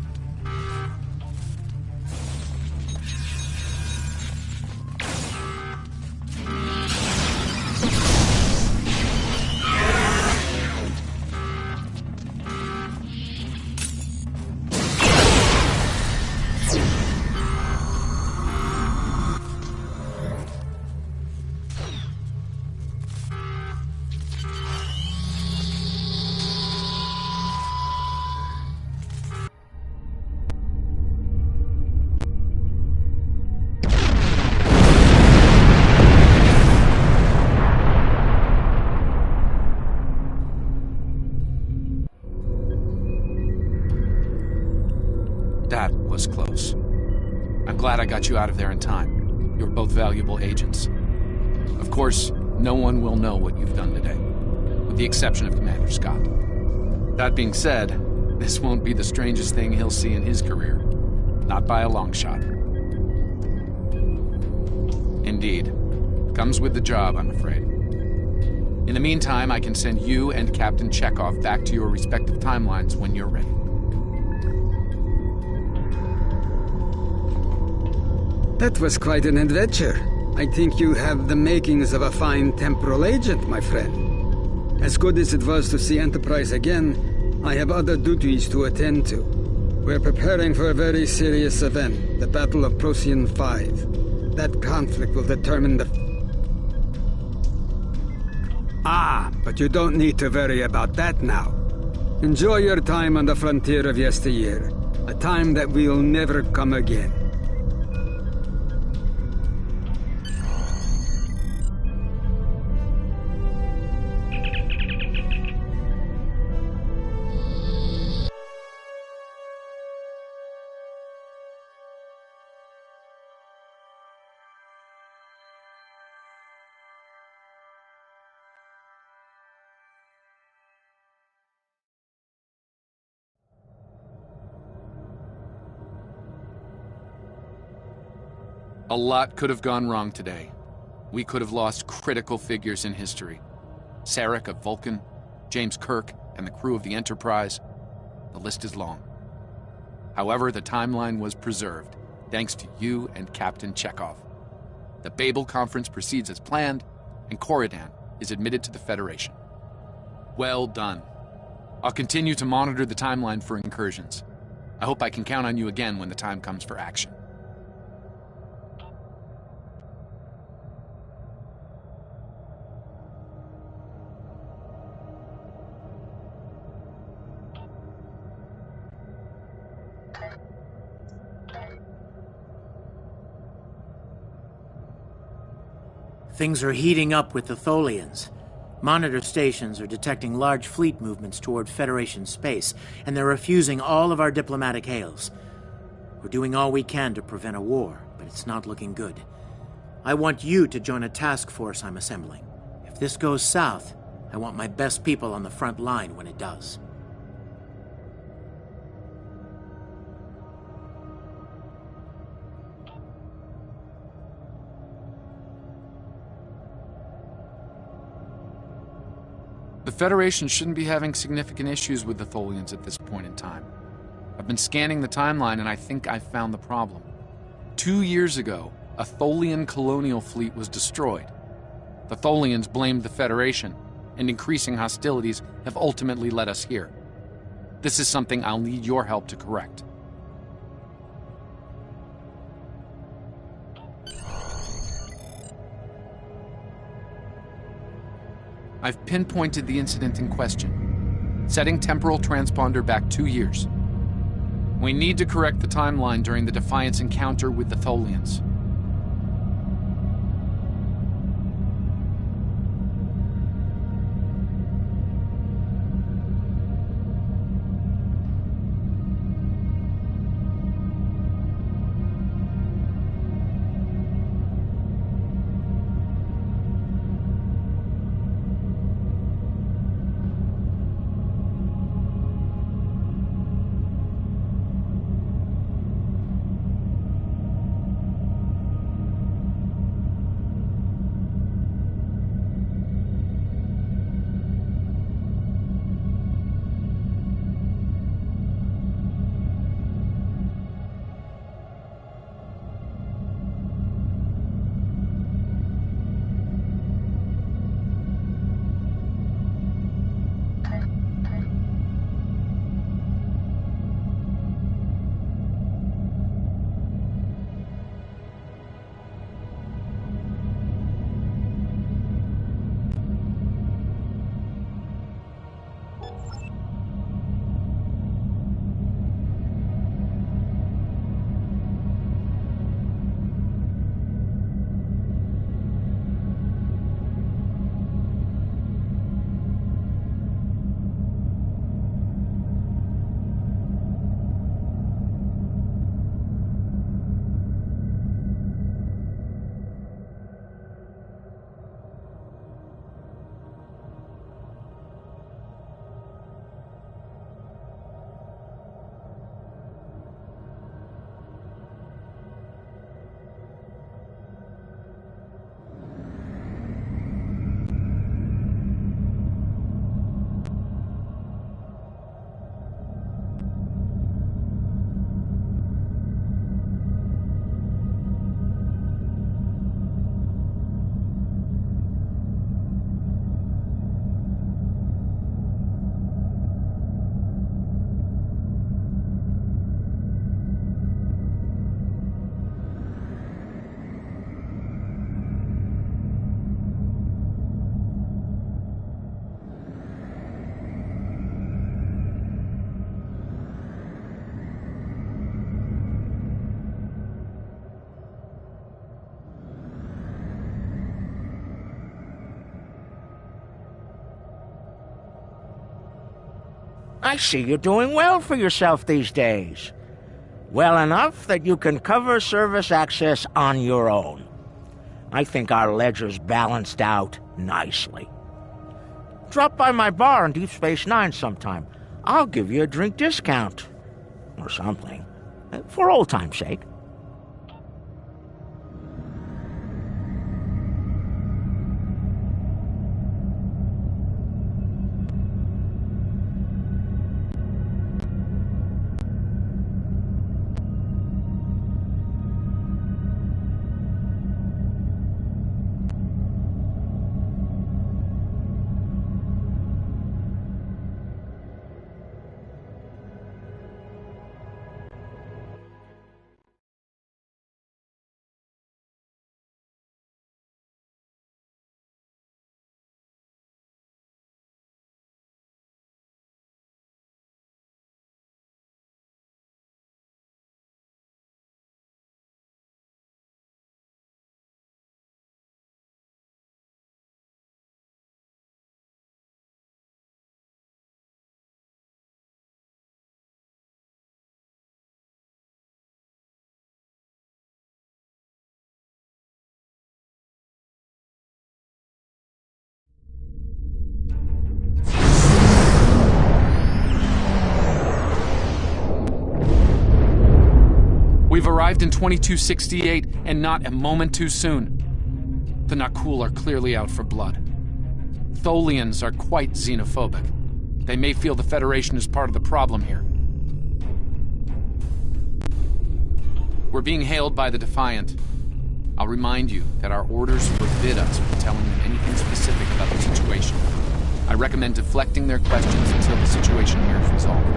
That was close. I'm glad I got you out of there in time. You're both valuable agents. Of course, no one will know what you've done today, with the exception of Commander Scott. That being said, this won't be the strangest thing he'll see in his career. Not by a long shot. Indeed. Comes with the job, I'm afraid. In the meantime, I can send you and Captain Chekhov back to your respective timelines when you're ready. That was quite an adventure. I think you have the makings of a fine temporal agent, my friend. As good as it was to see Enterprise again, I have other duties to attend to. We're preparing for a very serious event, the Battle of Procyon 5. That conflict will determine the... but you don't need to worry about that now. Enjoy your time on the frontier of yesteryear, a time that will never come again. A lot could have gone wrong today. We could have lost critical figures in history. Sarek of Vulcan, James Kirk, and the crew of the Enterprise. The list is long. However, the timeline was preserved, thanks to you and Captain Chekhov. The Babel Conference proceeds as planned, and Coridan is admitted to the Federation. Well done. I'll continue to monitor the timeline for incursions. I hope I can count on you again when the time comes for action. Things are heating up with the Tholians. Monitor stations are detecting large fleet movements toward Federation space, and they're refusing all of our diplomatic hails. We're doing all we can to prevent a war, but it's not looking good. I want you to join a task force I'm assembling. If this goes south, I want my best people on the front line when it does. The Federation shouldn't be having significant issues with the Tholians at this point in time. I've been scanning the timeline and I think I've found the problem. 2 years ago, a Tholian colonial fleet was destroyed. The Tholians blamed the Federation, and increasing hostilities have ultimately led us here. This is something I'll need your help to correct. I've pinpointed the incident in question, setting temporal transponder back 2 years. We need to correct the timeline during the Defiant's encounter with the Tholians. I see you're doing well for yourself these days. Well enough that you can cover service access on your own. I think our ledger's balanced out nicely. Drop by my bar in Deep Space Nine sometime. I'll give you a drink discount. Or something. For old time's sake. We've arrived in 2268, and not a moment too soon. The Nakul are clearly out for blood. Tholians are quite xenophobic. They may feel the Federation is part of the problem here. We're being hailed by the Defiant. I'll remind you that our orders forbid us from telling them anything specific about the situation. I recommend deflecting their questions until the situation here is resolved.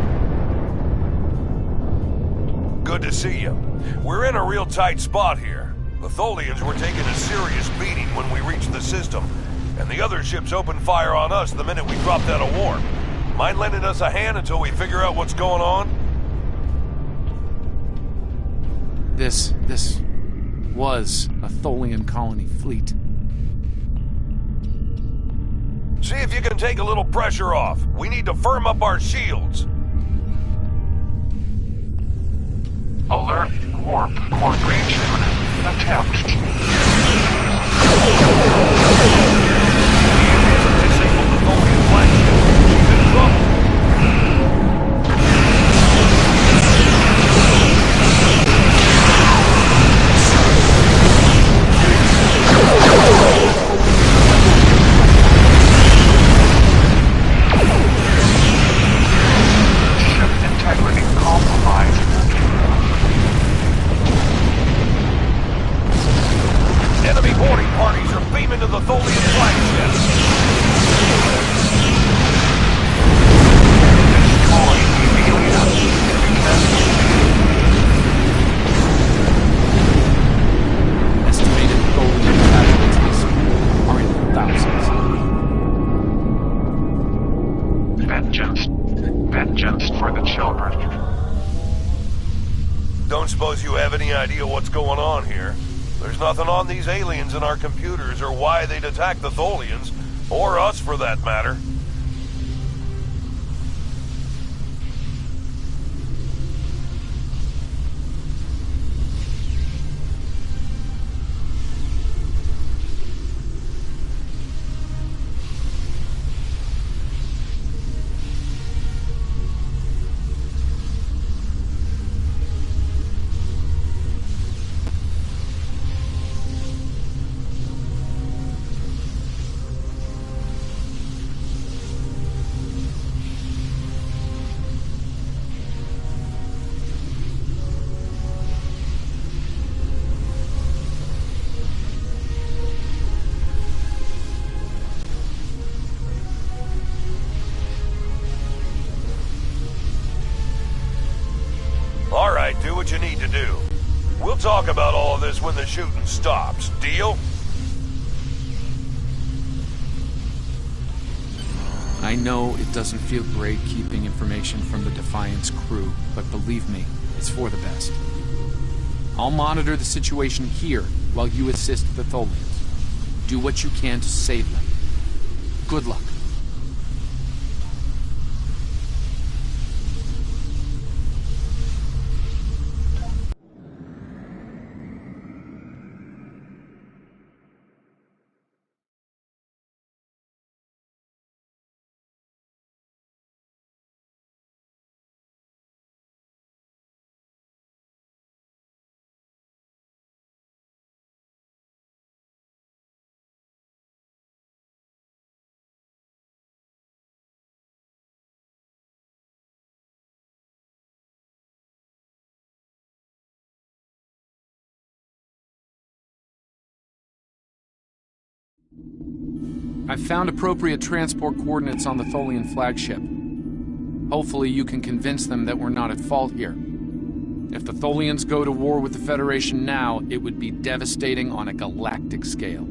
Good to see you. We're in a real tight spot here. The Tholians were taking a serious beating when we reached the system, and the other ships opened fire on us the minute we dropped out of warp. Mind lending us a hand until we figure out what's going on? This was a Tholian colony fleet. See if you can take a little pressure off. We need to firm up our shields. Alert warp coordination attempt. Disable the Tholian flagship. She's in trouble. Ship integrity compromised. Enemy boarding parties are beaming to the Tholian flagship. Estimated Tholian casualties are in the thousands. Vengeance for the children. Don't suppose you have any idea what's going on here? There's nothing on these aliens in our computers or why they'd attack the Tholians, or us for that matter. Alright, do what you need to do. We'll talk about all of this when the shooting stops. Deal? I know it doesn't feel great keeping information from the Defiance crew, but believe me, it's for the best. I'll monitor the situation here while you assist the Tholians. Do what you can to save them. Good luck. I've found appropriate transport coordinates on the Tholian flagship. Hopefully you can convince them that we're not at fault here. If the Tholians go to war with the Federation now, it would be devastating on a galactic scale.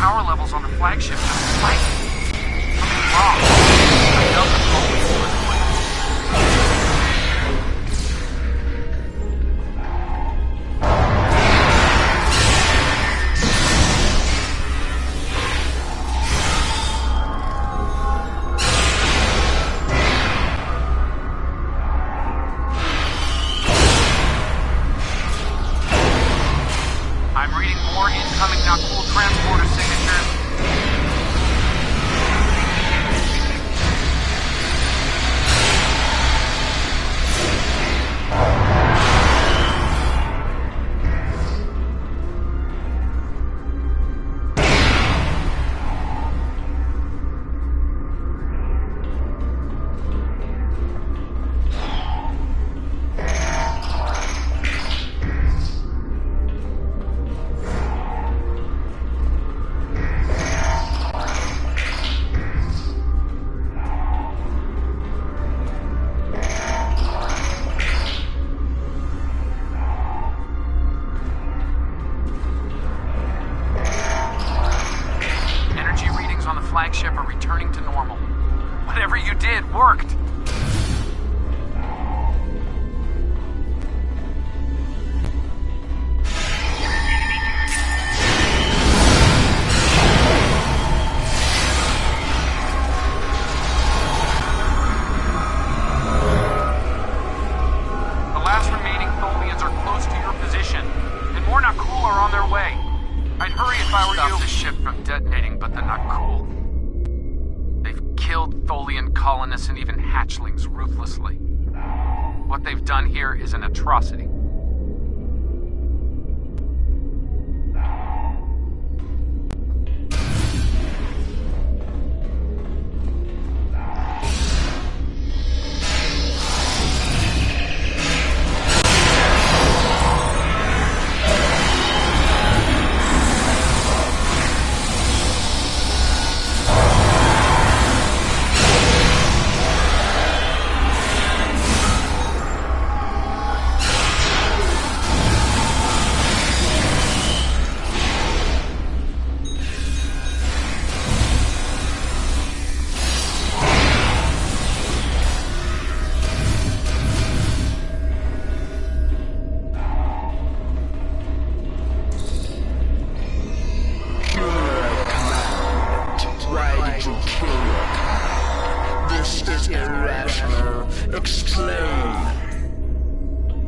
power levels on the flagship just spiked. Something's wrong. I know the always do it. I'm reading more incoming Nakul transporter signatures. Energy readings on the flagship are returning to normal. Whatever you did worked. The last remaining Tholians are close to your position, and more Nakul are on their way. I'd hurry if I were you. Stop the ship from detonating, but they're not cool. They've killed Tholian colonists and even hatchlings ruthlessly. What they've done here is an atrocity. Why did you kill your kind? This is irrational. Explain.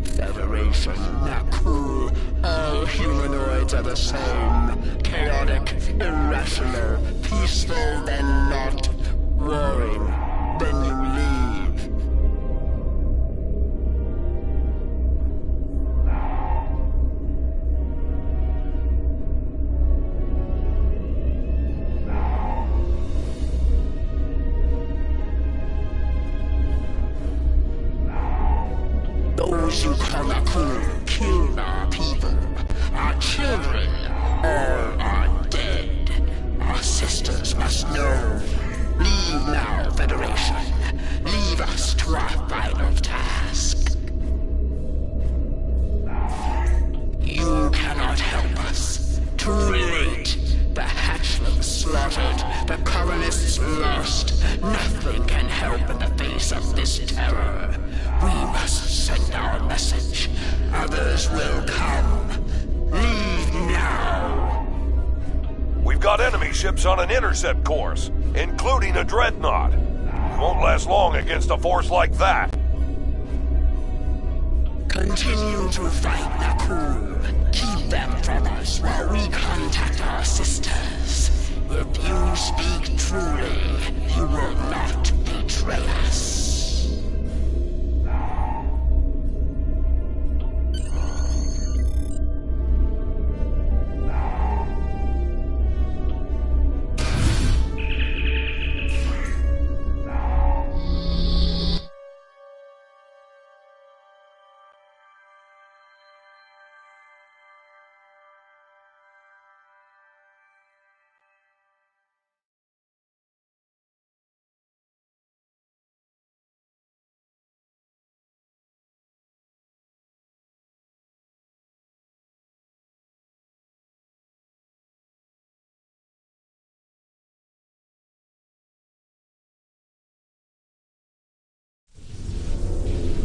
Federation, Nakul. All humanoids are the same. Chaotic, irrational, peaceful, then not. Warring, then you leave. Those you call Nakul killed our people, our children, all are dead. Our sisters must know. Leave now, Federation. Leave us to our final task. You cannot help us. Too late. The hatchlings slaughtered, the colonists lost. Nothing can help in the face of this terror. We must send our message. Others will come. Leave now. We've got enemy ships on an intercept course, including a dreadnought. We won't last long against a force like that. Continue to fight, Nakul. Keep them from us while we contact our sisters. If you speak truly, you will not betray us.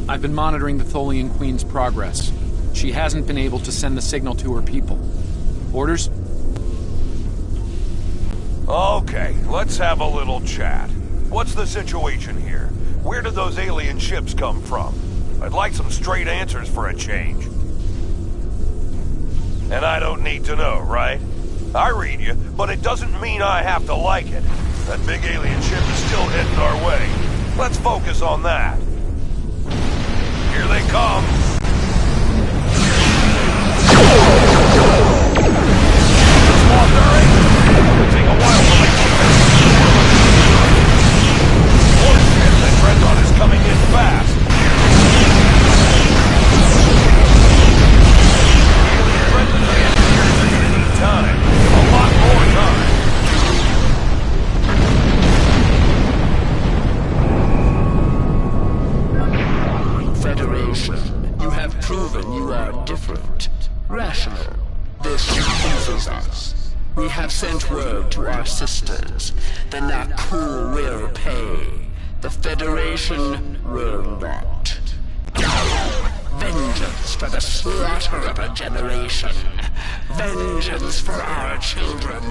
I've been monitoring the Tholian Queen's progress. She hasn't been able to send the signal to her people. Orders? Okay, let's have a little chat. What's the situation here? Where did those alien ships come from? I'd like some straight answers for a change. And I don't need to know, right? I read you, but it doesn't mean I have to like it. That big alien ship is still heading our way. Let's focus on that. Here they come. It'll take a while to make one ship that Dreadnought is coming in fast. Time. A lot more time. Federation, you have proven you are different. Rational. This pleases us. We have sent word to our sisters. The Naku will pay. The Federation will not. Vengeance for the slaughter of a generation. Vengeance for our children.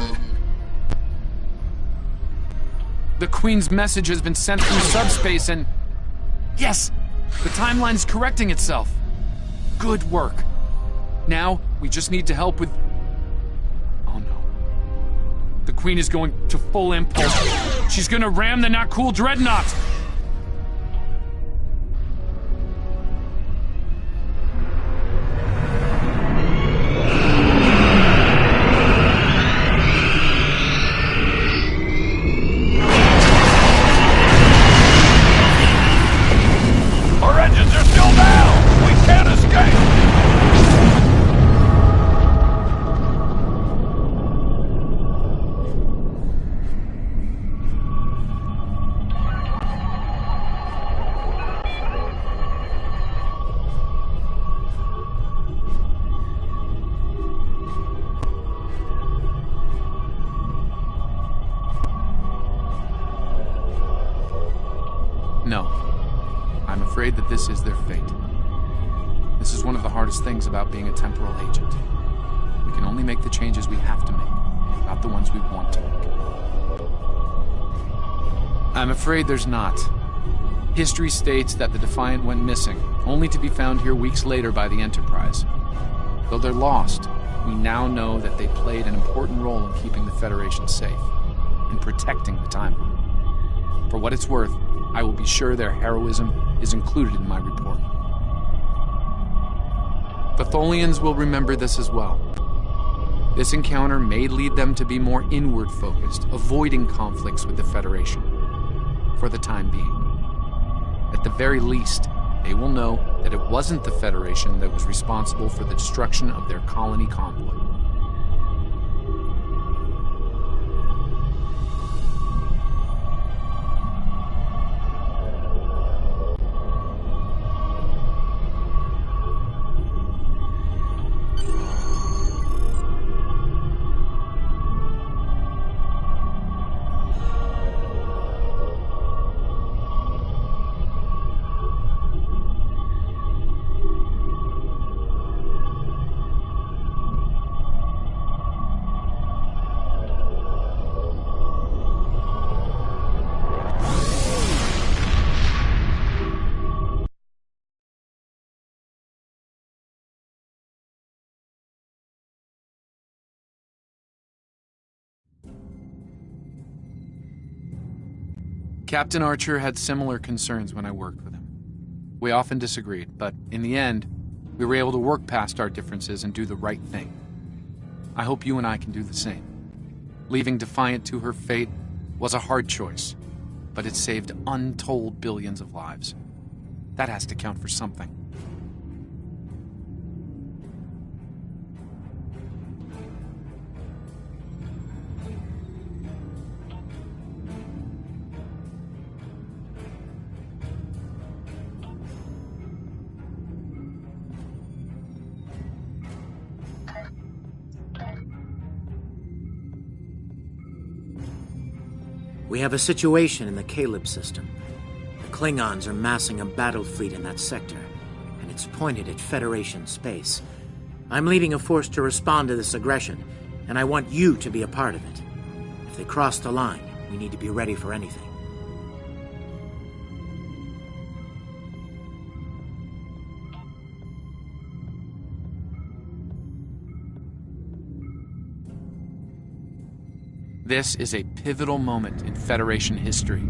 The Queen's message has been sent through subspace and... Yes! The timeline's correcting itself. Good work. Now, we just need to help with... Oh no. The Queen is going to full impulse. She's gonna ram the Nakul Dreadnought! This is their fate. This is one of the hardest things about being a temporal agent. We can only make the changes we have to make, not the ones we want to make. I'm afraid there's not. History states that the Defiant went missing, only to be found here weeks later by the Enterprise. Though they're lost, we now know that they played an important role in keeping the Federation safe, in protecting the timeline. For what it's worth, I will be sure their heroism is included in my report. The Tholians will remember this as well. This encounter may lead them to be more inward-focused, avoiding conflicts with the Federation, for the time being. At the very least, they will know that it wasn't the Federation that was responsible for the destruction of their colony convoy. Captain Archer had similar concerns when I worked with him. We often disagreed, but in the end, we were able to work past our differences and do the right thing. I hope you and I can do the same. Leaving Defiant to her fate was a hard choice, but it saved untold billions of lives. That has to count for something. We have a situation in the Caleb system. The Klingons are massing a battle fleet in that sector, and it's pointed at Federation space. I'm leading a force to respond to this aggression, and I want you to be a part of it. If they cross the line, we need to be ready for anything. This is a pivotal moment in Federation history.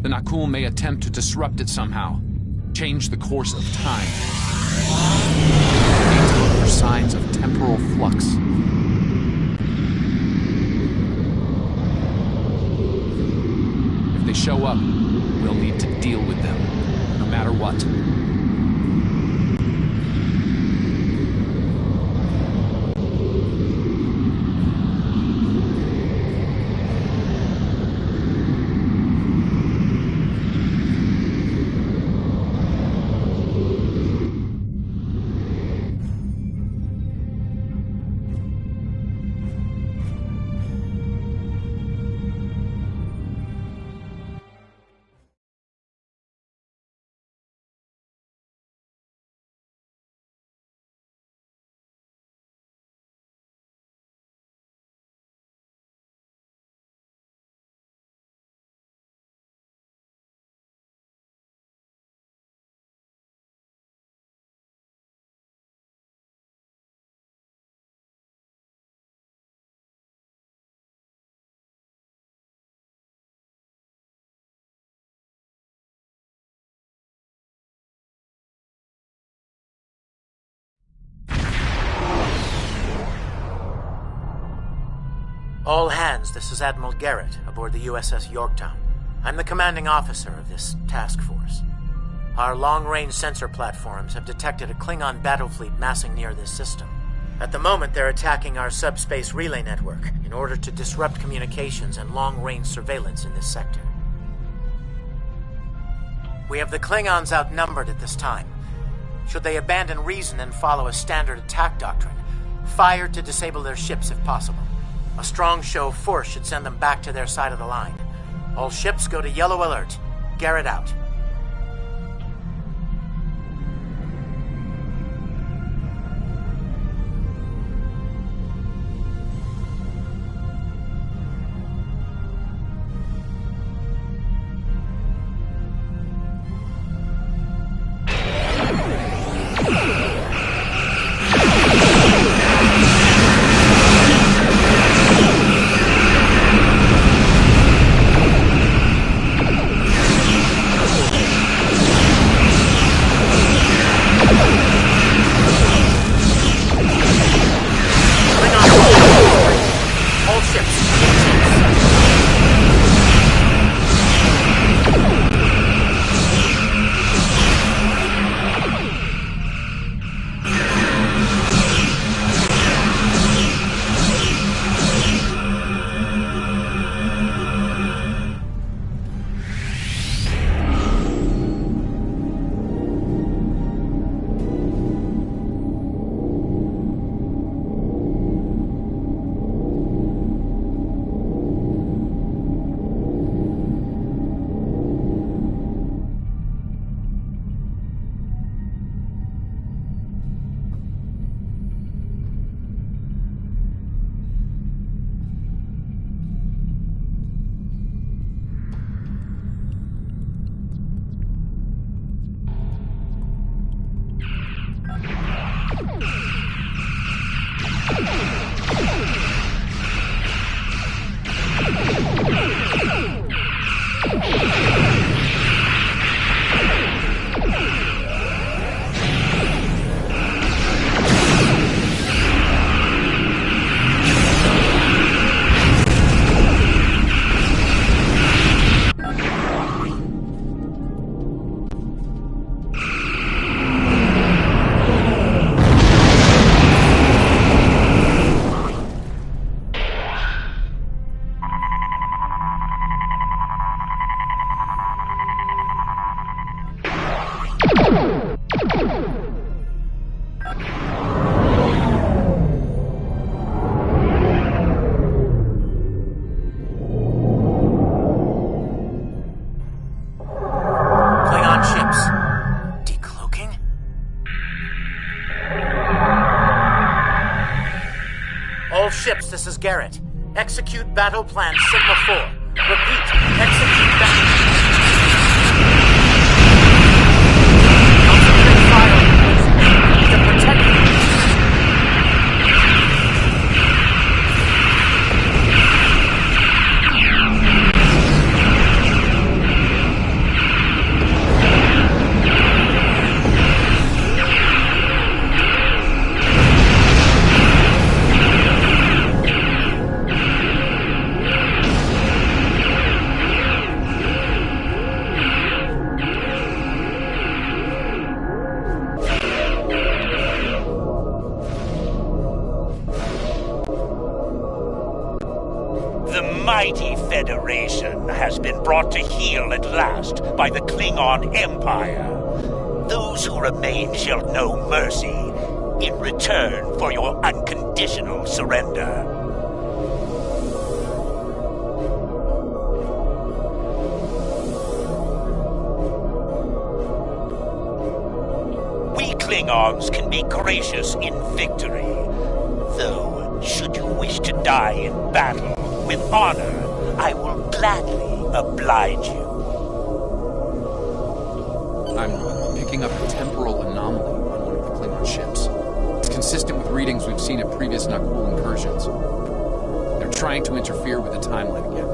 The Na'Kul may attempt to disrupt it somehow, change the course of time. We need to look for signs of temporal flux. If they show up, we'll need to deal with them, no matter what. All hands, this is Admiral Garrett aboard the USS Yorktown. I'm the commanding officer of this task force. Our long-range sensor platforms have detected a Klingon battle fleet massing near this system. At the moment, they're attacking our subspace relay network in order to disrupt communications and long-range surveillance in this sector. We have the Klingons outnumbered at this time. Should they abandon reason and follow a standard attack doctrine, fire to disable their ships if possible. A strong show of force should send them back to their side of the line. All ships go to yellow alert. Garrett out. All ships, this is Garrett. Execute battle plan Sigma 4. Repeat, execute battle... Concentrate fire on the base. To protect you. Mighty Federation has been brought to heel at last by the Klingon Empire. Those who remain shall know mercy in return for your unconditional surrender. We Klingons can be gracious in victory, though should you wish to die in battle, with honor, I will gladly oblige you. I'm picking up a temporal anomaly on one of the Klingon ships. It's consistent with readings we've seen at previous Na'Gul incursions. They're trying to interfere with the timeline again.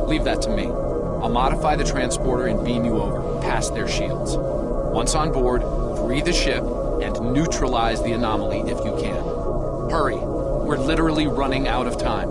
Leave that to me. I'll modify the transporter and beam you over, past their shields. Once on board, free the ship and neutralize the anomaly if you can. Hurry. We're literally running out of time.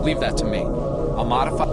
Leave that to me. I'll modify...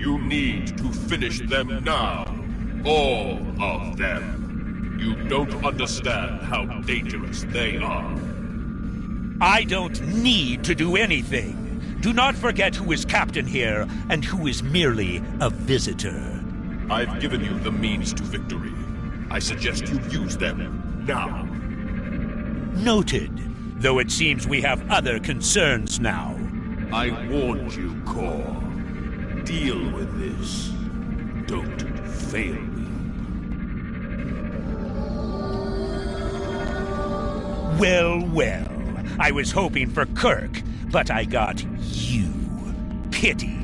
You need to finish them now. All of them. You don't understand how dangerous they are. I don't need to do anything. Do not forget who is captain here and who is merely a visitor. I've given you the means to victory. I suggest you use them now. Noted, though it seems we have other concerns now. I warned you, Core. Deal with this. Don't fail me. Well, well. I was hoping for Kirk, but I got you. Pity.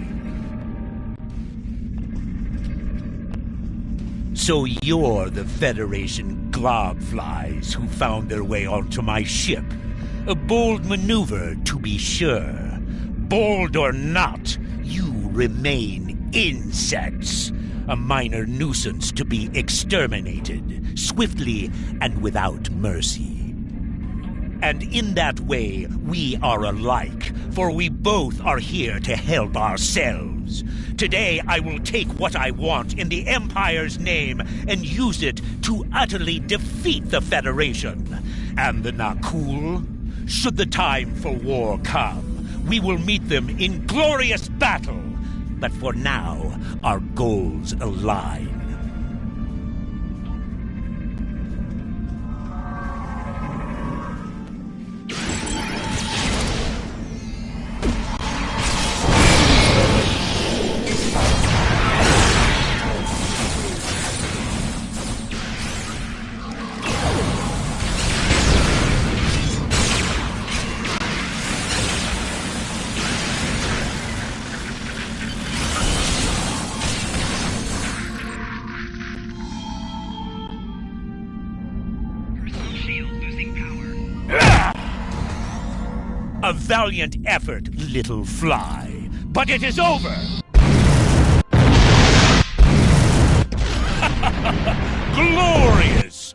So you're the Federation globflies who found their way onto my ship. A bold maneuver, to be sure. Bold or not, you remain insects. A minor nuisance to be exterminated, swiftly and without mercy. And in that way, we are alike, for we both are here to help ourselves. Today, I will take what I want in the Empire's name and use it to utterly defeat the Federation. And the Nakul? Should the time for war come, we will meet them in glorious battle. But for now, our goals align. A valiant effort, little fly. But it is over! Glorious!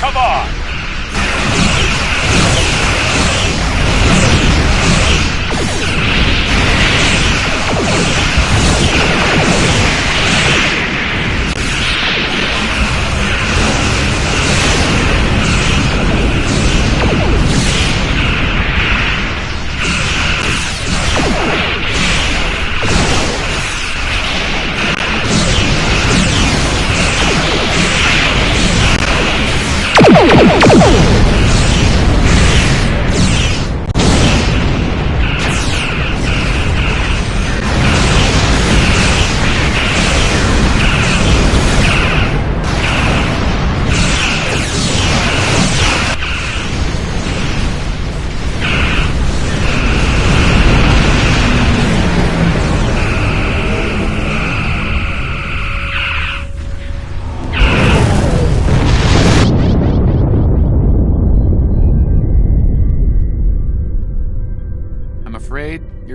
come on!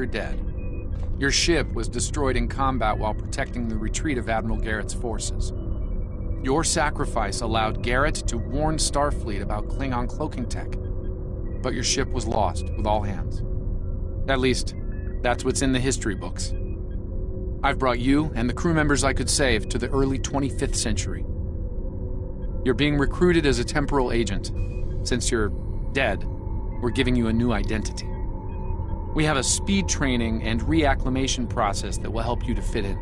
You're dead. Your ship was destroyed in combat while protecting the retreat of Admiral Garrett's forces. Your sacrifice allowed Garrett to warn Starfleet about Klingon cloaking tech, but your ship was lost with all hands. At least, that's what's in the history books. I've brought you and the crew members I could save to the early 25th century. You're being recruited as a temporal agent. Since you're dead, we're giving you a new identity. We have a speed training and reacclimation process that will help you to fit in.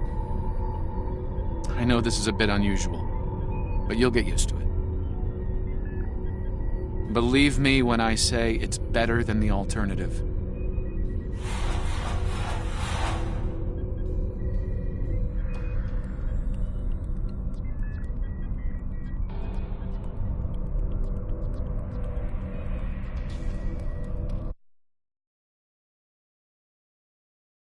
I know this is a bit unusual, but you'll get used to it. Believe me when I say it's better than the alternative.